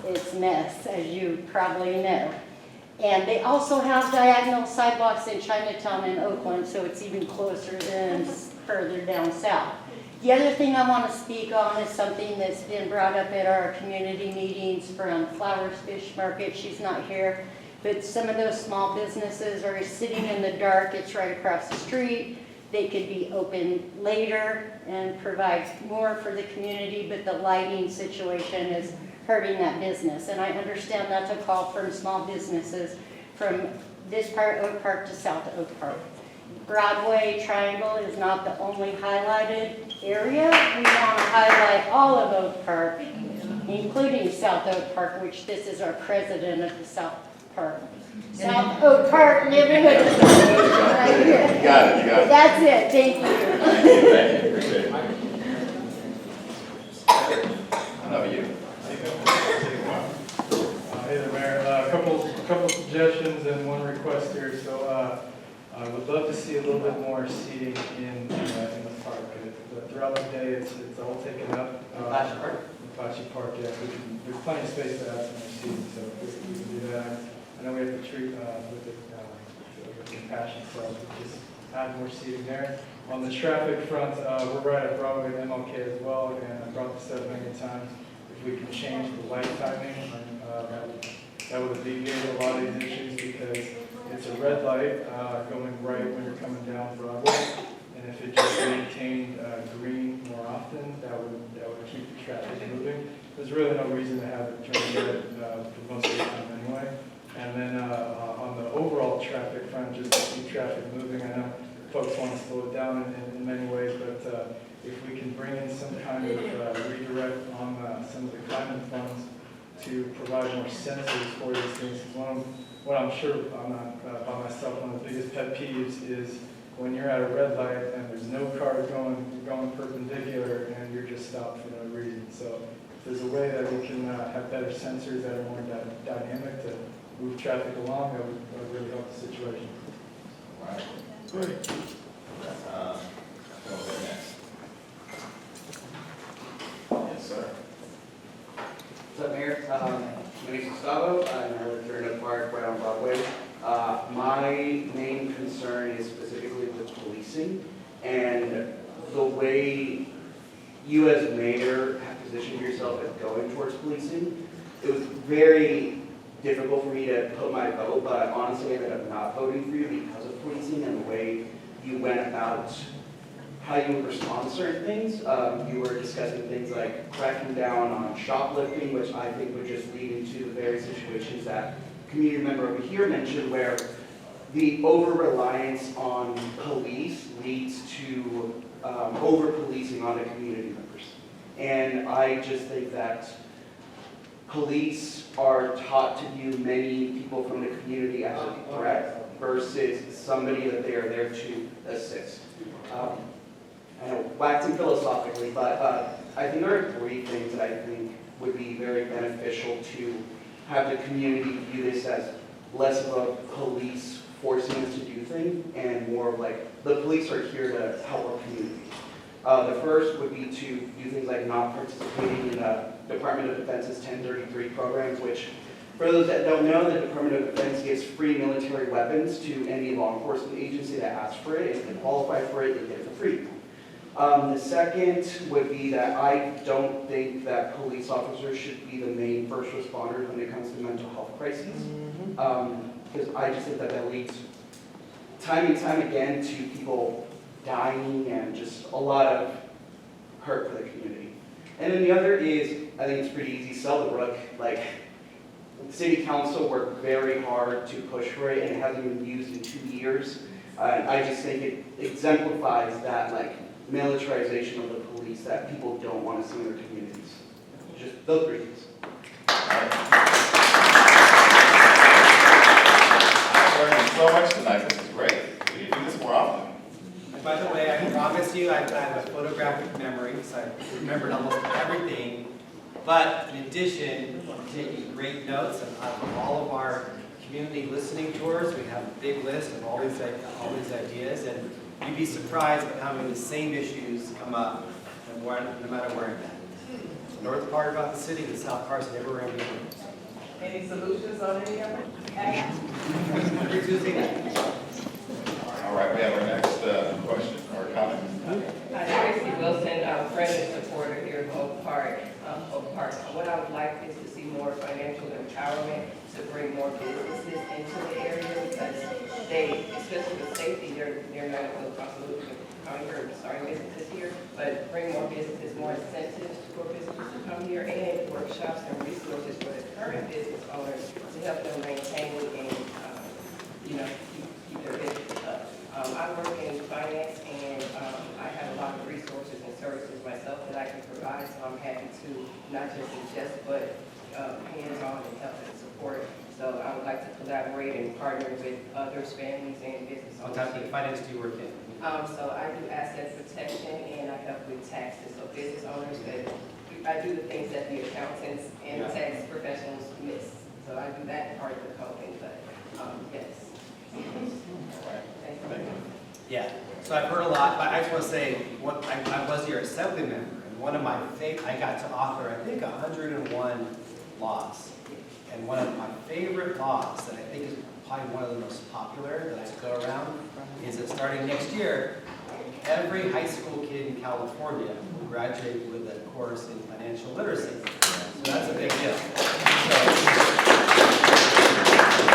Speaker 6: it's a mess, as you probably know. And they also have diagonal sidewalks in Chinatown and Oakland, so it's even closer than further down south. The other thing I want to speak on is something that's been brought up at our community meetings from Flowers Fish Market. She's not here, but some of those small businesses are sitting in the dark. It's right across the street. They could be open later and provide more for the community, but the lighting situation is hurting that business. And I understand that's a call from small businesses from this part of Oak Park to South Oak Park. Broadway Triangle is not the only highlighted area. We want to highlight all of Oak Park, including South Oak Park, which this is our president of the South Park. South Oak Park neighborhood. Right here.
Speaker 2: You got it, you got it.
Speaker 6: That's it, thank you.
Speaker 2: Thank you, appreciate it. How about you?
Speaker 3: Hey there, Mayor. A couple suggestions and one request here. So I would love to see a little bit more seating in the park. Throughout the day, it's all taken up.
Speaker 11: Apache Park?
Speaker 3: Apache Park, yeah. There's plenty of space to add some more seating, so if we can do that. I know we have to treat with the compassion, so just add more seating there. On the traffic front, we're right at Broadway and MLK as well, and I brought this up many times. If we can change the light timing, that would alleviate a lot of these issues, because it's a red light going right when you're coming down Broadway, and if it just maintained green more often, that would keep the traffic moving. There's really no reason to have it turn red for most of the time anyway. And then on the overall traffic front, just to keep traffic moving, I know folks want to slow it down in many ways, but if we can bring in some kind of redirect on some of the climate funds to provide more sensors for these things. What I'm sure I'm not by myself, one of the biggest pet peeves is when you're at a red light and there's no cars going perpendicular and you're just stopped for no reason. So if there's a way that we can have better sensors that are more dynamic to move traffic along, that would really help the situation.
Speaker 2: All right. Great. Go ahead next. Yes, sir.
Speaker 7: What's up, Mayor? My name's Gustavo. I'm a return to Park right on Broadway. My main concern is specifically with policing and the way you as mayor have positioned yourself as going towards policing. It was very difficult for me to put my vote, but I honestly ended up not voting for you because of policing and the way you went about how you would respond to certain things. You were discussing things like cracking down on shoplifting, which I think would just lead into the very situations that community member over here mentioned, where the over-reliance on police leads to over-policing on the community members. And I just think that police are taught to view many people from the community as a threat versus somebody that they are there to assist. I know, waxing philosophically, but I think there are 3 things that I think would be very beneficial to have the community view this as less of a police forcing us to do things and more of like, the police are here to help our community. The first would be to do things like not participating in Department of Defense's 1033 programs, which for those that don't know, the Department of Defense gives free military weapons to any law enforcement agency that asks for it. If they qualify for it, they get it for free. The second would be that I don't think that police officers should be the main first responders when it comes to mental health crises. Because I just think that that leads time and time again to people dying and just a lot of hurt for the community. And then the other is, I think it's pretty easy, sell the Brook. Like, City Council worked very hard to push for it, and it hasn't been used in 2 years. I just think it exemplifies that like militarization of the police that people don't want to see in their communities. Just those 3 things.
Speaker 2: I'm learning so much tonight. This is great. We need to do this more often.
Speaker 11: By the way, I promise you, I have a photographic memory, so I remembered almost everything. But in addition, I'm taking great notes of all of our community listening tours. We have a big list of all these ideas, and you'd be surprised at how many of the same issues come up, no matter where I'm at. The north part about the city, the south part's everywhere in between.
Speaker 14: Any solutions on any of it?
Speaker 11: Every Tuesday night.
Speaker 2: All right, we have our next question or comment.
Speaker 13: Tracy Wilson, friend and supporter here of Oak Park. What I would like is to see more financial empowerment to bring more businesses into the area because they, especially with safety, they're not going to cost a little bit for starting businesses here, but bring more businesses, more incentives for businesses to come here and workshops and resources for the current business owners to help them maintain and, keep their business up. I work in finance and I have a lot of resources and services myself that I can provide, so I'm happy to not just suggest, but hands-on and help and support. So I would like to collaborate and partner with others, families, and business owners.
Speaker 11: What type of finance do you work in?
Speaker 13: So I do asset protection and I help with taxes. So business owners that I do the things that the accountants and tax professionals miss. So I do that part of the coding, but yes. Thank you.
Speaker 11: Yeah, so I've heard a lot, but I just want to say, I was your assembly member, and one of my I got to author, I think, 101 laws. And one of my favorite laws that I think is probably one of the most popular that I go around is that starting next year, every high school kid in California will graduate with a course in financial literacy. So that's a big deal.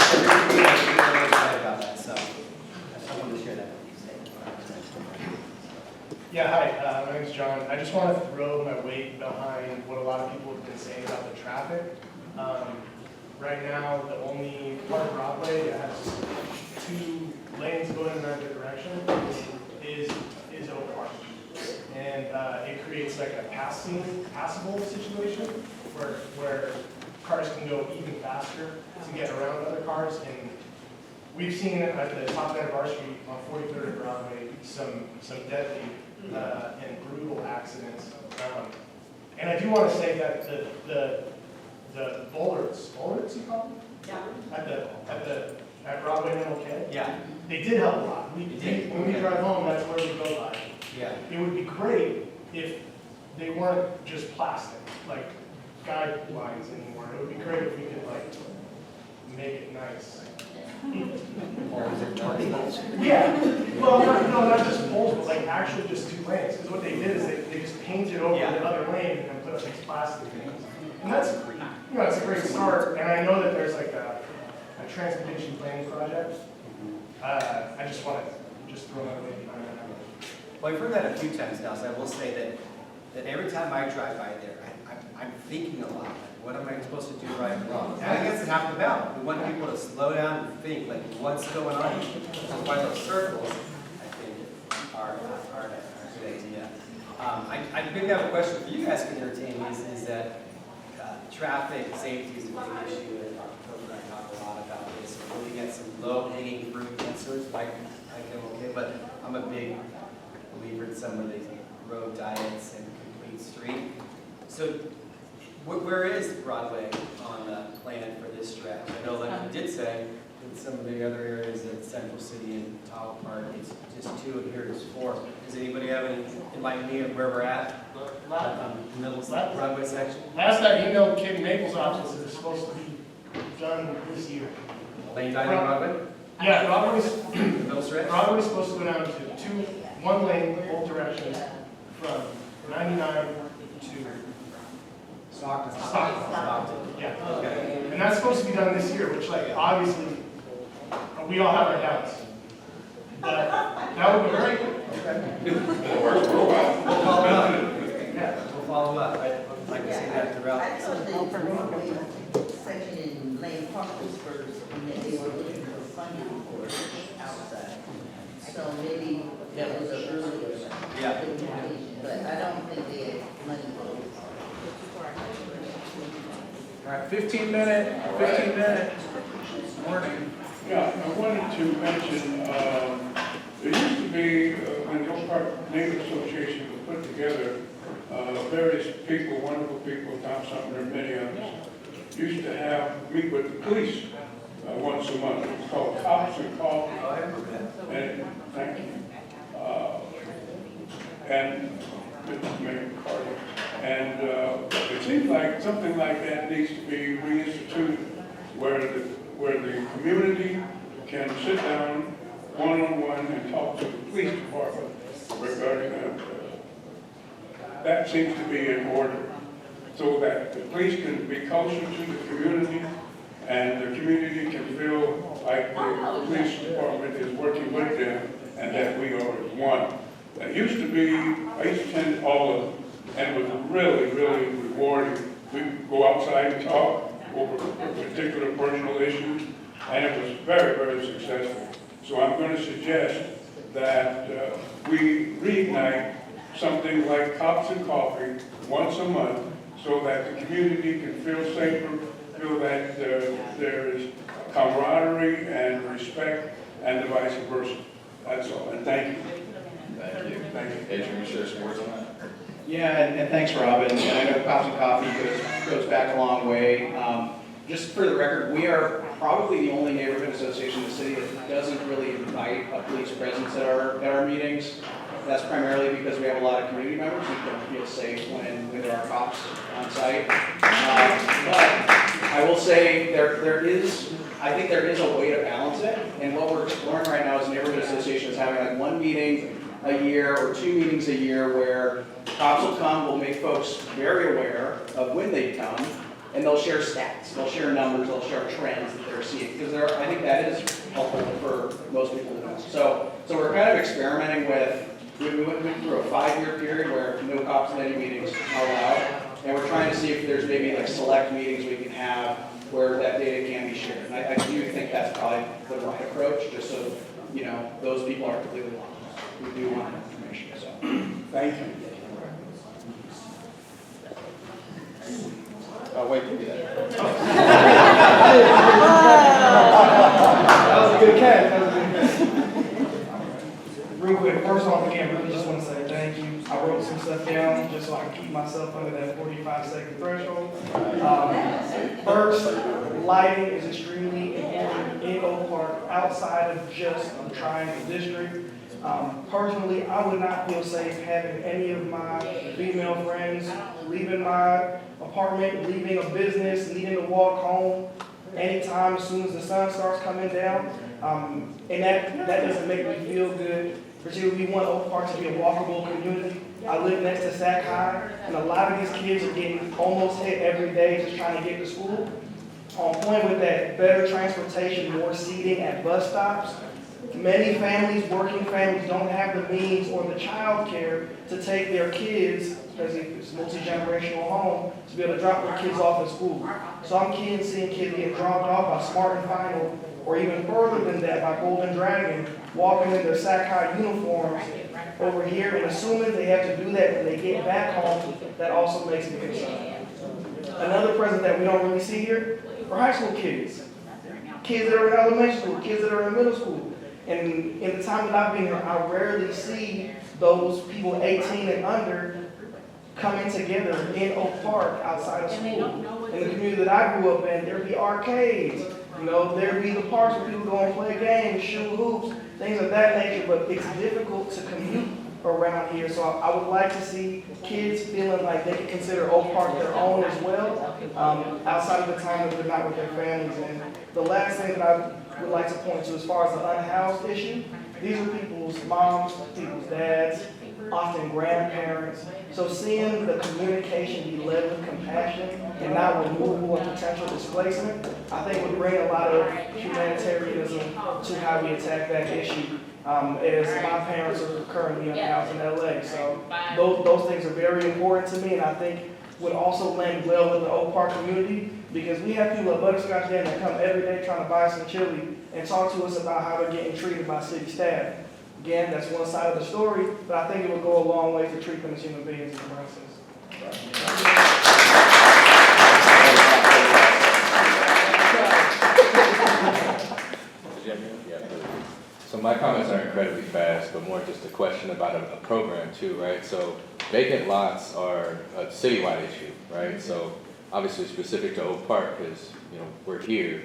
Speaker 11: So, I'm really excited about that, so I wanted to share that with you.
Speaker 4: Yeah, hi, my name's John. I just want to throw my weight behind what a lot of people have been saying about the traffic. Right now, the only part of Broadway that has 2 lanes going in either direction is Oak Park. And it creates like a passable situation where cars can go even faster to get around other cars. And we've seen at the top end of our street on 43rd and Broadway some deadly and brutal accidents. And I do want to say that the bollards you call them? Yeah. At Broadway and MLK?
Speaker 11: Yeah.
Speaker 4: They did help a lot. When we drive home, that's where we go by.
Speaker 11: Yeah.
Speaker 4: It would be great if they weren't just plastic, like guidelines anymore. It would be great if we could like make it nice. Yeah. Well, not just poles, but like actually just 2 lanes. Because what they did is they just painted over the other lane and then put up these plastic things. And that's it's a great start. And I know that there's like a transportation planning project. I just want to throw that away behind that.
Speaker 11: Well, I've heard that a few times now, so I will say that every time I drive by there, I'm thinking a lot. Like, what am I supposed to do right and wrong? And I guess it's half the battle. We want people to slow down and think, like, what's going on? So why those circles, I think, are a good idea. I maybe have a question for you guys can entertain is that traffic safety is a big issue, and I talk a lot about this. Looking at some low-hanging fruit answers, like I'm okay, but I'm a big
Speaker 9: believer in some of the road diets and complete street. So where is Broadway on the plan for this stretch? I know, like you did say, in some of the other areas at Central City and Tahoe Park, it's just 2, and here it's 4. Does anybody have any, enlighten me of where we're at? Middle Broadway section?
Speaker 4: Last I emailed Katie Maples' office, it's supposed to be done this year.
Speaker 9: Lane diamond Broadway?
Speaker 4: Yeah,
Speaker 9: Middle stretch?
Speaker 4: Broadway's supposed to go down to 1 lane, both directions, from 99 to Stockton. Yeah.
Speaker 9: Okay.
Speaker 4: And that's supposed to be done this year, which like obviously, we all have our doubts. But that would be great.
Speaker 2: It works for a while.
Speaker 9: We'll follow up. Yeah, we'll follow up. I'd like to see that throughout.
Speaker 21: I thought the Broadway section in Lane Park was first, and that they were looking for funding for it outside. So maybe that was a earlier implementation, but I don't think they had money for it.
Speaker 1: All right, 15 minute warning.
Speaker 10: Yeah, I wanted to mention, there used to be, when the Oak Park Neighborhood Association was put together, various people, wonderful people, Tom Sumner and many others, used to meet with the police once a month. It was called Cops and Coffee.
Speaker 9: Oh, I remember that.
Speaker 10: And, thank you. And Mr. Mayor McCarty. And it seems like something like that needs to be reinstituted, where the community can sit down one-on-one and talk to the police department regarding that. That seems to be in order, so that the police can be closer to the community, and the community can feel like the police department is working with them, and that we are as one. That used to be, I used to attend all of them, and it was really, really rewarding. We could go outside and talk over particular personal issues, and it was very, very successful. So I'm going to suggest that we reignite something like Cops and Coffee once a month, so that the community can feel safer, feel that there is camaraderie and respect, and vice versa. That's all, and thank you.
Speaker 2: Thank you. Thank you. Adrian, you share some words on that?
Speaker 1: Yeah, and thanks, Robin. And I know Cops and Coffee goes back a long way. Just for the record, we are probably the only neighborhood association in the city that doesn't really invite a police presence at our meetings. That's primarily because we have a lot of community members who don't feel safe when there are cops on site. But I will say I think there is a way to balance it. And what we're exploring right now as a neighborhood association is having like 1 meeting a year or 2 meetings a year where cops will come, will make folks very aware of when they come, and they'll share stats, they'll share numbers, they'll share trends that they're seeing, because I think that is helpful for most people to know. So we're kind of experimenting with, we went through a 5-year period where no cops in any meetings are allowed, and we're trying to see if there's maybe like select meetings we can have where that data can be shared. And I do think that's probably the right approach, just so those people are completely lost. We do want that information, so thank you.
Speaker 2: Oh, wait, give me that.
Speaker 4: That was a good catch. Real quick, first off, again, really just want to say thank you. I wrote some stuff down just so I can keep myself under that 45-second threshold. First, lighting is extremely important in Oak Park outside of just the Triangle District. Personally, I would not feel safe having any of my female friends leaving my apartment, leaving a business, needing to walk home anytime as soon as the sun starts coming down. And that doesn't make me feel good. Particularly, we want Oak Park to be a walkable community. I live next to Sac High, and a lot of these kids are getting almost hit every day just trying to get to school. On point with that, better transportation, more seating at bus stops. Many families, working families, don't have the means or the child care to take their kids, especially if it's a multi-generational home, to be able to drop their kids off at school. So I'm seeing kids get dropped off by Smart and Final, or even further than that by Golden Dragon, walking in their Sac High uniforms over here, and assuming they have to do that when they get back home, that also makes me concerned. Another presence that we don't really see here are high school kids. Kids that are in elementary school, kids that are in middle school.
Speaker 12: And in the time that I've been here, I rarely see those people 18 and under coming together in Oak Park outside of school. In the community that I grew up in, there'd be arcades, there'd be the parks where people go and play games, shoot hoops, things of that nature, but it's difficult to commute around here. So I would like to see kids feeling like they can consider Oak Park their own as well, outside of the time that they're not with their families. And the last thing that I would like to point to as far as the unhoused issue, these are people's moms, people's dads, often grandparents. So seeing the communication be led with compassion and not removal and potential displacement, I think would bring a lot of humanitarianism to how we attack that issue. As my parents are currently unhoused in LA. So those things are very important to me, and I think would also lend well with the Oak Park community, because we have people at Butterscotch Den that come every day trying to buy some chili and talk to us about how they're getting treated by city staff. Again, that's one side of the story, but I think it will go a long way to treat them as human beings in the process.
Speaker 15: So my comments are incredibly fast, but more just a question about a program too, right? So vacant lots are a citywide issue, right? So obviously specific to Oak Park, because we're here.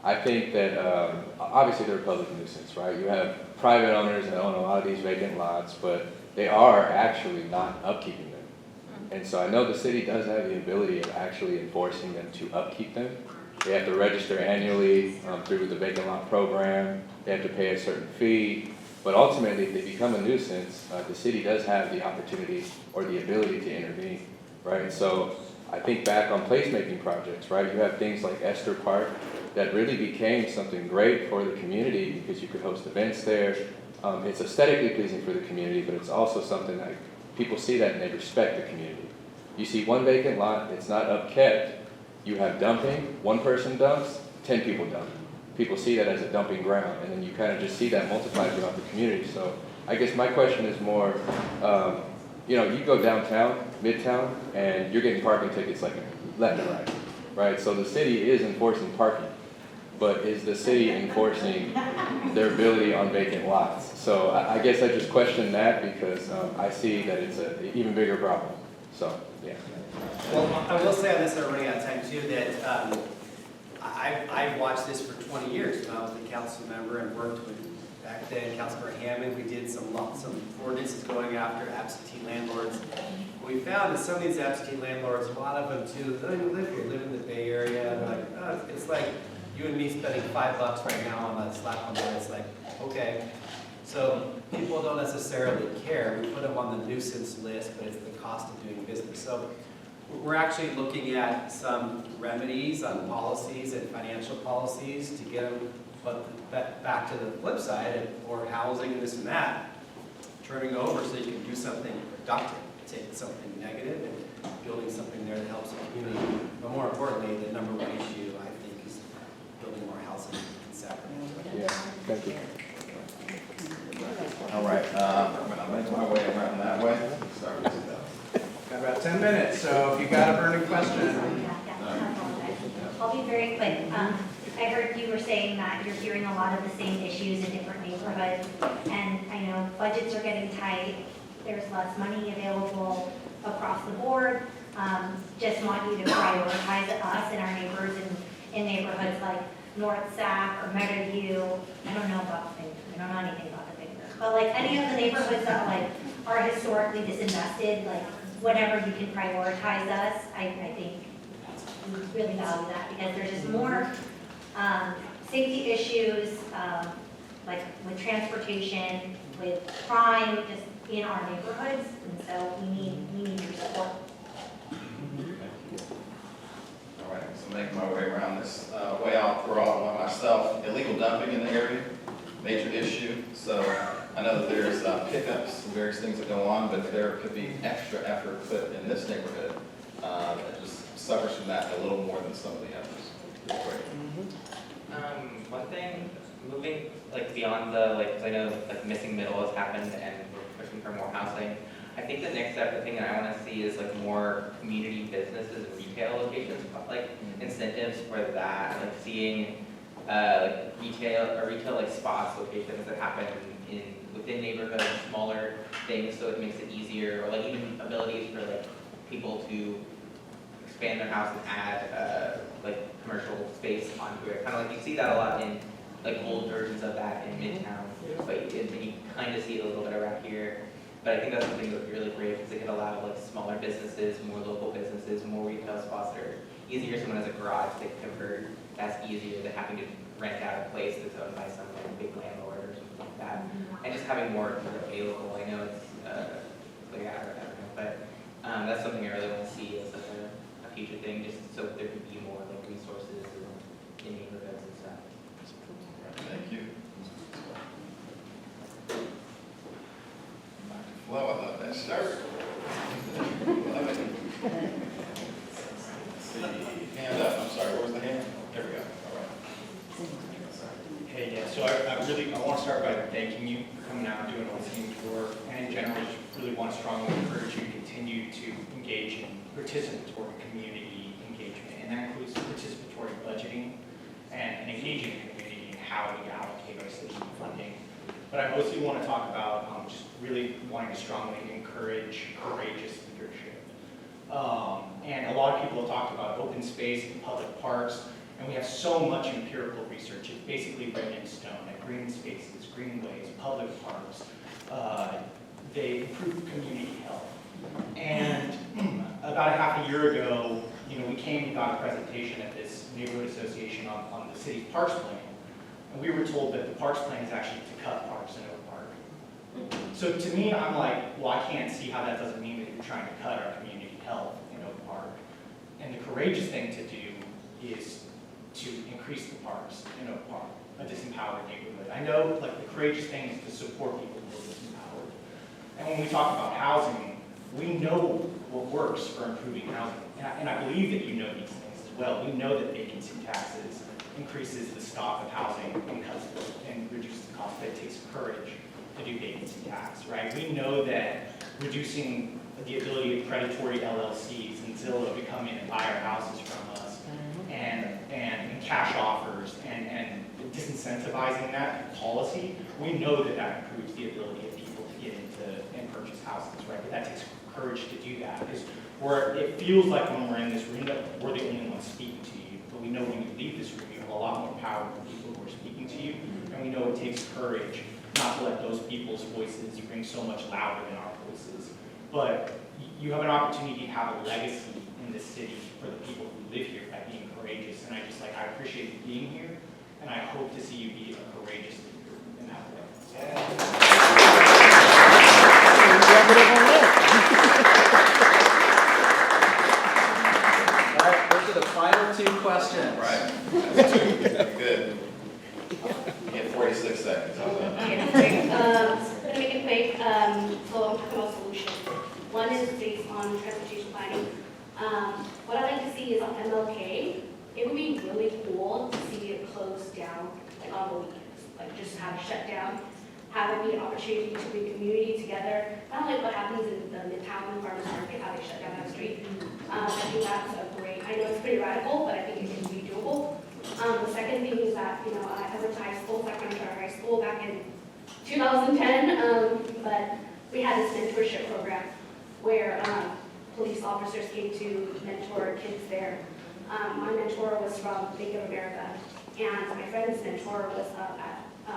Speaker 15: I think that obviously they're a public nuisance, right? You have private owners that own a lot of these vacant lots, but they are actually not upkeeping them. And so I know the city does have the ability of actually enforcing them to upkeep them. They have to register annually through the vacant lot program. They have to pay a certain fee. But ultimately, if they become a nuisance, the city does have the opportunity or the ability to intervene, right? So I think back on placemaking projects, right? You have things like Esther Park that really became something great for the community because you could host events there. It's aesthetically pleasing for the community, but it's also something that people see that and they respect the community. You see one vacant lot, it's not upkept. You have dumping, one person dumps, 10 people dump. People see that as a dumping ground, and then you kind of just see that multiplied throughout the community. So I guess my question is more, you go downtown, midtown, and you're getting parking tickets like left and right? So the city is enforcing parking, but is the city enforcing their ability on vacant lots? So I guess I just question that because I see that it's an even bigger problem. So, yeah.
Speaker 9: Well, I will say on this, I'm running out of time too, that I've watched this for 20 years when I was a council member and worked with, back then, Councilmember Hammond. We did some ordinances going after absentee landlords. We found that some of these absentee landlords, a lot of them too, they don't even live here, live in the Bay Area. It's like you and me spending $5 right now on a slap on that. It's like, okay. So people don't necessarily care. We put them on the nuisance list, but it's the cost of doing business. So we're actually looking at some remedies on policies and financial policies to get them back to the flip side, or housing and this and that, turning over so you can do something productive, take something negative and building something there that helps the community. But more importantly, the number one issue, I think, is building more housing in Sacramento.
Speaker 15: Yeah, thank you.
Speaker 2: All right, I'm gonna make my way around that way. Start with that.
Speaker 1: Got about 10 minutes, so if you got a burning question.
Speaker 5: I'll be very quick. I heard you were saying that you're hearing a lot of the same issues in different neighborhoods, and I know budgets are getting tight, there's less money available across the board. Just want you to prioritize us and our neighbors in neighborhoods like North Sac or Meadowview. I don't know about the Finger, I don't know anything about the Finger, but like any of the neighborhoods that are historically disinvested, whatever you can prioritize us, I think we really value that because there's just more safety issues, with transportation, with crime, just in our neighborhoods, and so we need your support.
Speaker 2: All right, so making my way around this way, I'll throw out one myself. Illegal dumping in the area, major issue. So I know that there's pickups and various things that go on, but there could be extra effort put in this neighborhood that just suffers from that a little more than some of the others.
Speaker 23: One thing, moving beyond the I know missing middle has happened and we're pushing for more housing. I think the next step, the thing that I want to see is more community businesses and retail locations, incentives for that, seeing like retail like spots, locations that happen within neighborhoods, smaller things, so it makes it easier, or like even abilities for like people to expand their house and add like commercial space onto it. Kind of like you see that a lot in like old versions of that in Midtown, but you kind of see it a little bit around here. But I think that's something that would be really great because it could allow like smaller businesses, more local businesses, more retail spots that are easier. Someone has a garage they convert, that's easier than having to rent out a place that's owned by some like big landlord or something like that. And just having more available. I know it's like I don't know, but that's something I really want to see as like a future thing, just so that there could be more like resources in neighborhoods and stuff.
Speaker 2: Thank you. Well, I love that shirt. Love it. See, hand up. I'm sorry, where's the hand? There we go. All right.
Speaker 8: Hey, yeah, so I want to start by thanking you for coming out and doing a listening tour, and in general, just really want to strongly encourage you to continue to engage in participatory community engagement, and that includes participatory budgeting and engaging the community in how we allocate our city funding. But I mostly want to talk about just really wanting to strongly encourage courageous leadership. And a lot of people have talked about open space and public parks, and we have so much empirical research. It's basically written in stone that green spaces, greenways, public parks, they improve community health. And about a half a year ago, we came and got a presentation at this neighborhood association on the city's parks plan. And we were told that the parks plan is actually to cut parks in Oak Park. So to me, I'm like, well, I can't see how that doesn't mean that you're trying to cut our community health in Oak Park. And the courageous thing to do is to increase the parks in Oak Park, a disempowered neighborhood. I know, like, the courageous thing is to support people who are disempowered. And when we talk about housing, we know what works for improving housing. And I believe that you know these things as well. We know that vacancy taxes increases the stock of housing and reduces the cost, but it takes courage to do vacancy tax, right? We know that reducing the ability of predatory LLCs and Zillow to come in and buy our houses from us and cash offers and disincentivizing that policy, we know that that improves the ability of people to get into and purchase houses, right? But that takes courage to do that because it feels like when we're in this room that we're the only ones speaking to you, but we know when you leave this room, you have a lot more power than people who are speaking to you, and we know it takes courage not to let those people's voices ring so much louder than our voices. But you have an opportunity to have a legacy in this city for the people who live here by being courageous, and I appreciate you being here, and I hope to see you be a courageous leader in that way.
Speaker 2: All right, those are the final two questions. Right. That's two. Good. You get 46 seconds.
Speaker 16: I'm going to make it quick. So I'm talking about solutions. One is based on transportation planning. What I'd like to see is on MLK, it would be really cool to see it closed down like on the weekends, like just have it shut down, have it be an opportunity to bring community together, kind of like what happens in the Midtown Farmers Market, how they shut down that street. I think that's a great, I know it's pretty radical, but I think it can be doable. The second thing is that, I went to high school, Sacramento High School back in 2010, but we had this mentorship program where police officers came to mentor kids there. My mentor was from Bank of America, and my friend's mentor was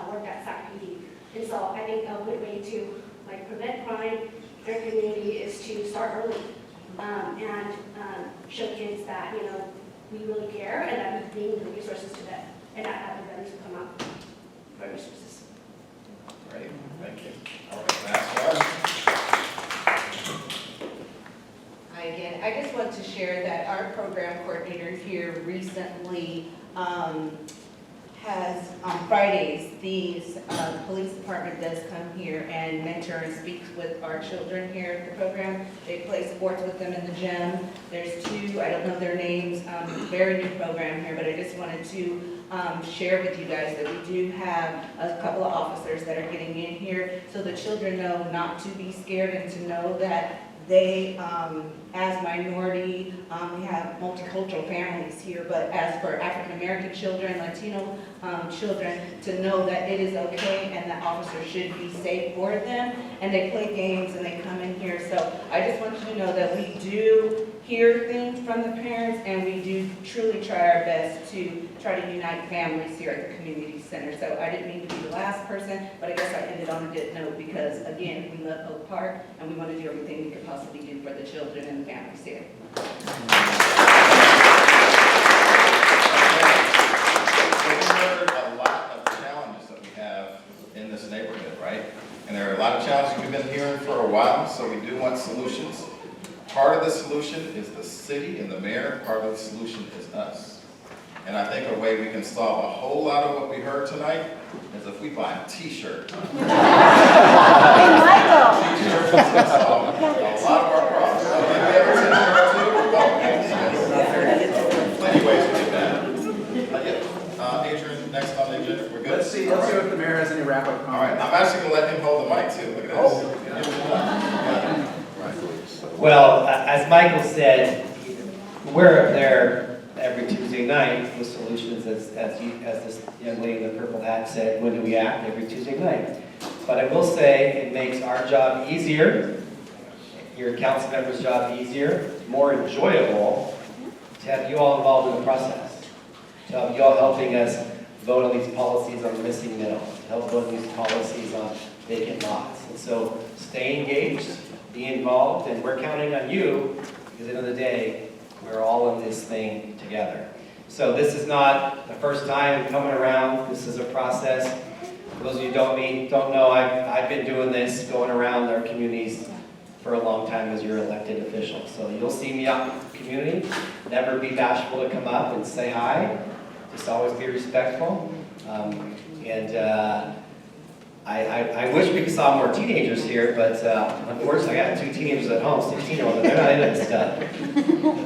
Speaker 16: worked at Sac PD. And so I think a good way to prevent crime in our community is to start early and show kids that we really care and that we bring the resources to them and not having them to come up for resources.
Speaker 2: Great, thank you. All right, last one.
Speaker 20: Hi again. I just want to share that our program coordinator here recently has, on Fridays, the police department does come here and mentor and speaks with our children here at the program. They play sports with them in the gym. There's two, I don't know their names, very new program here, but I just wanted to share with you guys that we do have a couple of officers that are getting in here so the children know not to be scared and to know that they, as minority, we have multicultural families here, but as for African American children, Latino children, to know that it is okay and that officers should be safe for them, and they play games and they come in here. So I just want you to know that we do hear things from the parents, and we do truly try our best to try to unite families here at the community center. So I didn't mean to be the last person, but I guess I ended on a good note because, again, we love Oak Park and we want to do everything we could possibly do for the children and the families here.
Speaker 2: We've heard a lot of challenges that we have in this neighborhood, right? And there are a lot of challenges we've been hearing for a while, so we do want solutions. Part of the solution is the city and the mayor, part of the solution is us. And I think a way we can solve a whole lot of what we heard tonight is if we buy a t-shirt. T-shirts is gonna solve a lot of our problems. So maybe we have a t-shirt too? Plenty of ways to do that. Adjourn, next on the agenda, we're good?
Speaker 1: Let's see if the mayor has any wrap-up comments.
Speaker 2: All right, I'm actually gonna let him hold the mic too, look at this.
Speaker 11: Well, as Michael said, we're up there every Tuesday night with solutions, as this young lady in the purple hat said, when do we act? Every Tuesday night. But I will say it makes our job easier, your council members' job easier, more enjoyable to have you all involved in the process. To have you all helping us vote on these policies on missing middle, to help vote on these policies on vacant lots. And so stay engaged, be involved, and we're counting on you, because at the end of the day, we're all in this thing together. So this is not the first time coming around. This is a process. For those of you who don't know, I've been doing this, going around our communities for a long time as your elected official. So you'll see me out in the community. Never be bashful to come up and say hi. Just always be respectful. I wish we saw more teenagers here, but unfortunately I got 2 teenagers at home, 16-year-olds, and they're not into this stuff.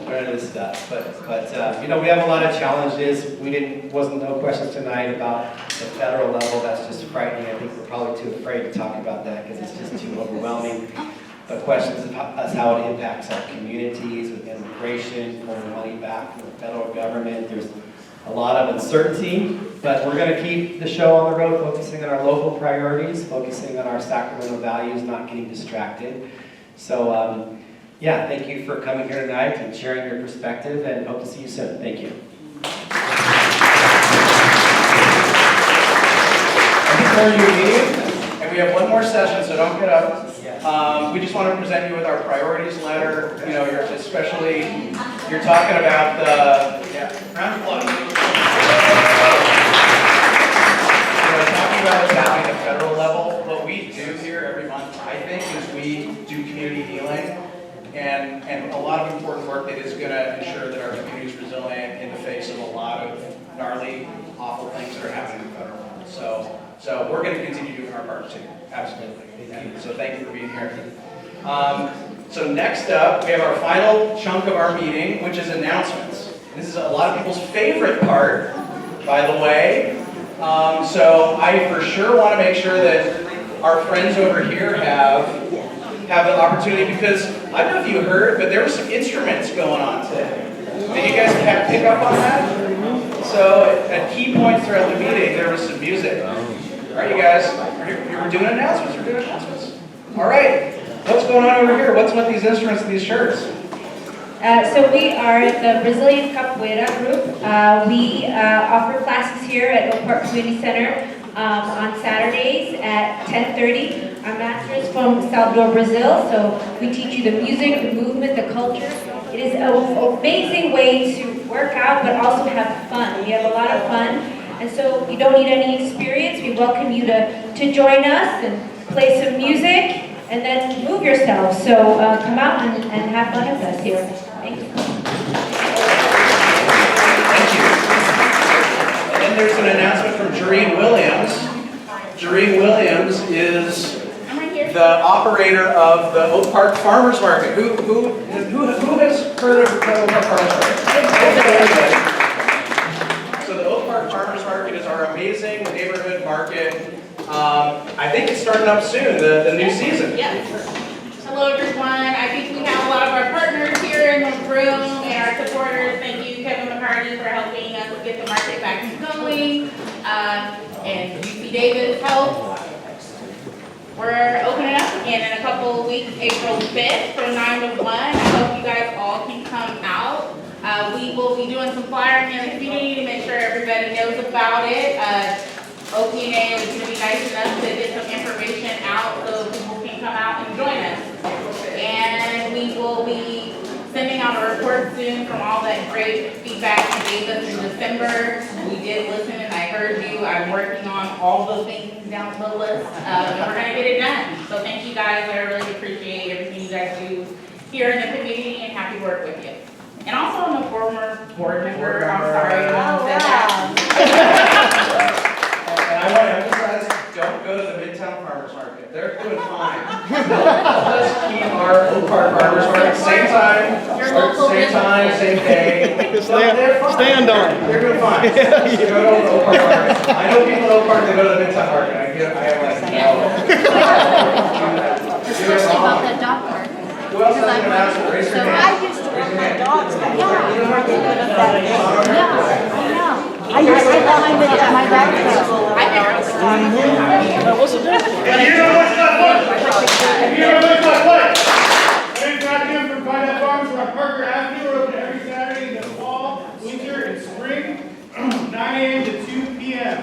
Speaker 11: They're into this stuff. But you know, we have a lot of challenges. Wasn't no questions tonight about the federal level. That's just frightening. I think we're probably too afraid to talk about that because it's just too overwhelming. But questions of how it impacts our communities with immigration, pulling money back from the federal government. There's a lot of uncertainty, but we're going to keep the show on the road, focusing on our local priorities, focusing on our Sacramento values, not getting distracted. So, yeah, thank you for coming here tonight and sharing your perspective, and hope to see you soon. Thank you.
Speaker 1: And before you leave, and we have one more session, so don't get up. We just want to present you with our priorities letter. You know, you're talking about round of applause. Talking about what's happening at the federal level, what we do here every month, I think, is we do community healing and a lot of important work that is going to ensure that our community is resilient in the face of a lot of gnarly, awful things that are happening at the federal level. So we're going to continue doing our part too, absolutely. And so thank you for being here. So next up, we have our final chunk of our meeting, which is announcements. This is a lot of people's favorite part, by the way. So I for sure want to make sure that our friends over here have the opportunity, because I don't know if you heard, but there were some instruments going on today. Did you guys pick up on that? So at key points throughout the meeting, there was some music. All right, you guys, we're doing announcements. All right, what's going on over here? What's with these instruments and these shirts?
Speaker 17: So we are the Brazilian Capoeira group. We offer classes here at Oak Park Community Center on Saturdays at 10:30. Our master is from Salvador, Brazil, so we teach you the music, the movement, the culture. It is an amazing way to work out, but also have fun. We have a lot of fun, and so you don't need any experience. We welcome you to join us and play some music, and then move yourself. So come out and have fun with us here. Thank you.
Speaker 1: Thank you. And then there's an announcement from Jareen Williams. Jareen Williams is the operator of the Oak Park Farmers Market. Who has heard of the Oak Park Farmers Market? So the Oak Park Farmers Market is our amazing neighborhood market. I think it's starting up soon, the new season.
Speaker 18: Yeah. Hello everyone. I think Davis Health. We're opening up again in a couple of weeks, April 5th from 9 to 1. I hope you guys all can come out. We will be doing some flyering in the community to make sure everybody knows about it. OPNA is going to be nice enough to get some information out so people can come out and join us. And we will be sending out a report soon from all that great feedback you gave us in December. We did listen and I heard you. I'm working on all the things down the list and we're going to get it done. So thank you guys. I really appreciate everything you guys do here in the community and happy to work with you. And also I'm a former board member. I'm sorry.
Speaker 1: And I want to emphasize, don't go to the Midtown Farmers Market. They're doing fine. Let's keep our Oak Park Farmers Market, same time, same day.
Speaker 12: Stand on it.
Speaker 1: They're doing fine. Go to the Oak Park Market. I know people in Oak Park that go to the Midtown Market. I have like, no.
Speaker 5: Especially about the dog park.
Speaker 1: Who else has an announcement? Raise your hand.
Speaker 5: I used to walk my dogs back there. Yeah, I know. I used to walk my dad.
Speaker 4: What's the difference? If you don't know what's not what? If you don't know what's not what? My name's Jim from Pineapple Farms. We're on Parker Avenue. We're open every Saturday in the fall, winter, and spring, 9 a.m. to 2 p.m.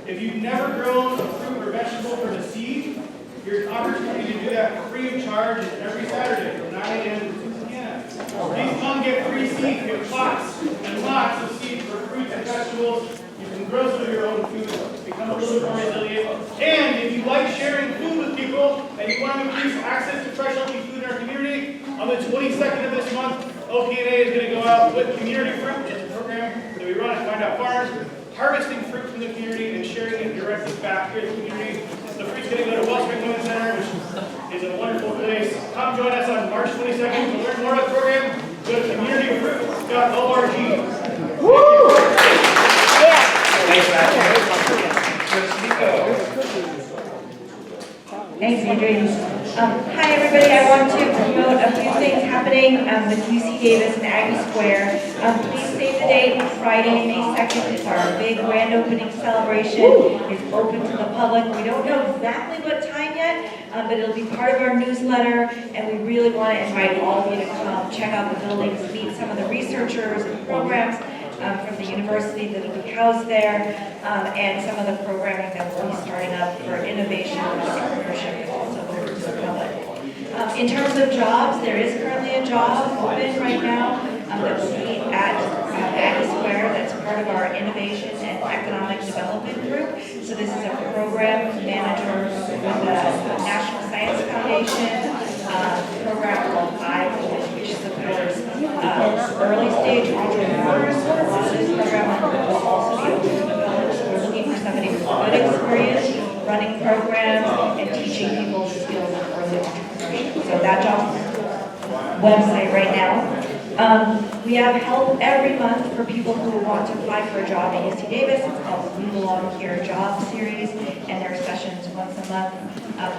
Speaker 4: If you've never grown a fruit or vegetable from a seed, here's an opportunity to do that free of charge every Saturday from 9 a.m. to 2 p.m. Please come get free seeds. Get lots and lots of seeds for fruits and vegetables. You can grow some of your own food, become a little bit more resilient. And if you like sharing food with people and you want to increase access to fresh healthy food in our community, on the 22nd of this month, OPNA is going to go out with Community Fruit, which is a program that we run at Find Out Farms, harvesting fruit from the community and sharing it directly back here in the community. The fruit's going to go to Wellspring Women's Center, which is a wonderful place. Come join us on March 22nd to learn more about the program. Go to communityfruit.org. Woo!
Speaker 1: Thanks, Matthew.
Speaker 17: Thanks, Adrian. Hi, everybody. I want to promote a few things happening with UC Davis and Aggie Square. Please save the date, Friday, May 2nd. It's our big grand opening celebration. It's open to the public. We don't know exactly what time yet, but it'll be part of our newsletter, and we really want to invite all of you to come check out the buildings, meet some of the researchers and programs from the university that will be housed there, and some of the programming that we'll be starting up for innovation and entrepreneurship is also open to the public. In terms of jobs, there is currently a job open right now that will be at Aggie Square. That's part of our innovation and economic development group. So this is a program manager with the National Science Foundation, program called which supports early stage entrepreneurs. This program will also be open to the public. So we're looking for somebody with good experience running programs and teaching people the skills of early entrepreneurship. So that job's website right now. We have help every month for people who want to apply for a job at UC Davis. It's called the We Belong Here Job Series, and there are sessions once a month.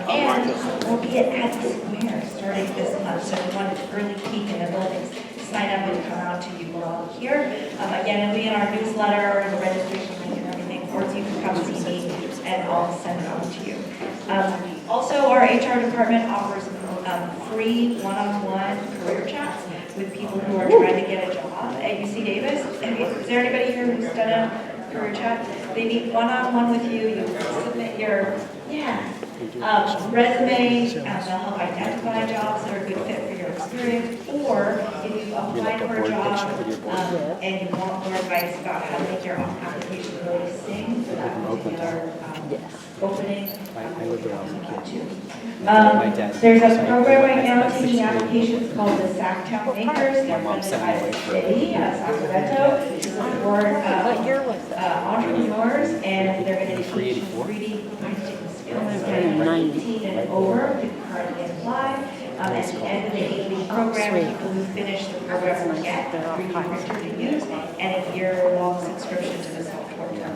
Speaker 17: And we'll be at Aggie Square starting this month, so if you want an early peek in the buildings, sign up and come out to You Belong Here. Again, it'll be in our newsletter, the registration link and everything, or you can come see me and I'll send it on to you. Also, our HR department offers free one-on-one career chats with people who are trying to get a job at UC Davis. Is there anybody here who's done a career chat? They meet one-on-one with you. You submit your resume, and they'll help identify jobs that are a good fit for your experience. Or if you've applied for a job and you want more advice about how to make your application really sing for that particular opening, there's a program right now taking applications called the Sacktown Makers. They're funded by the city, Sacramento, to support entrepreneurs, and they're going to teach 3D printing skills. 19 and over can currently apply. At the end of the 8-week program, people who finish the program will get a 3D printer to use and a year-long subscription to the software program.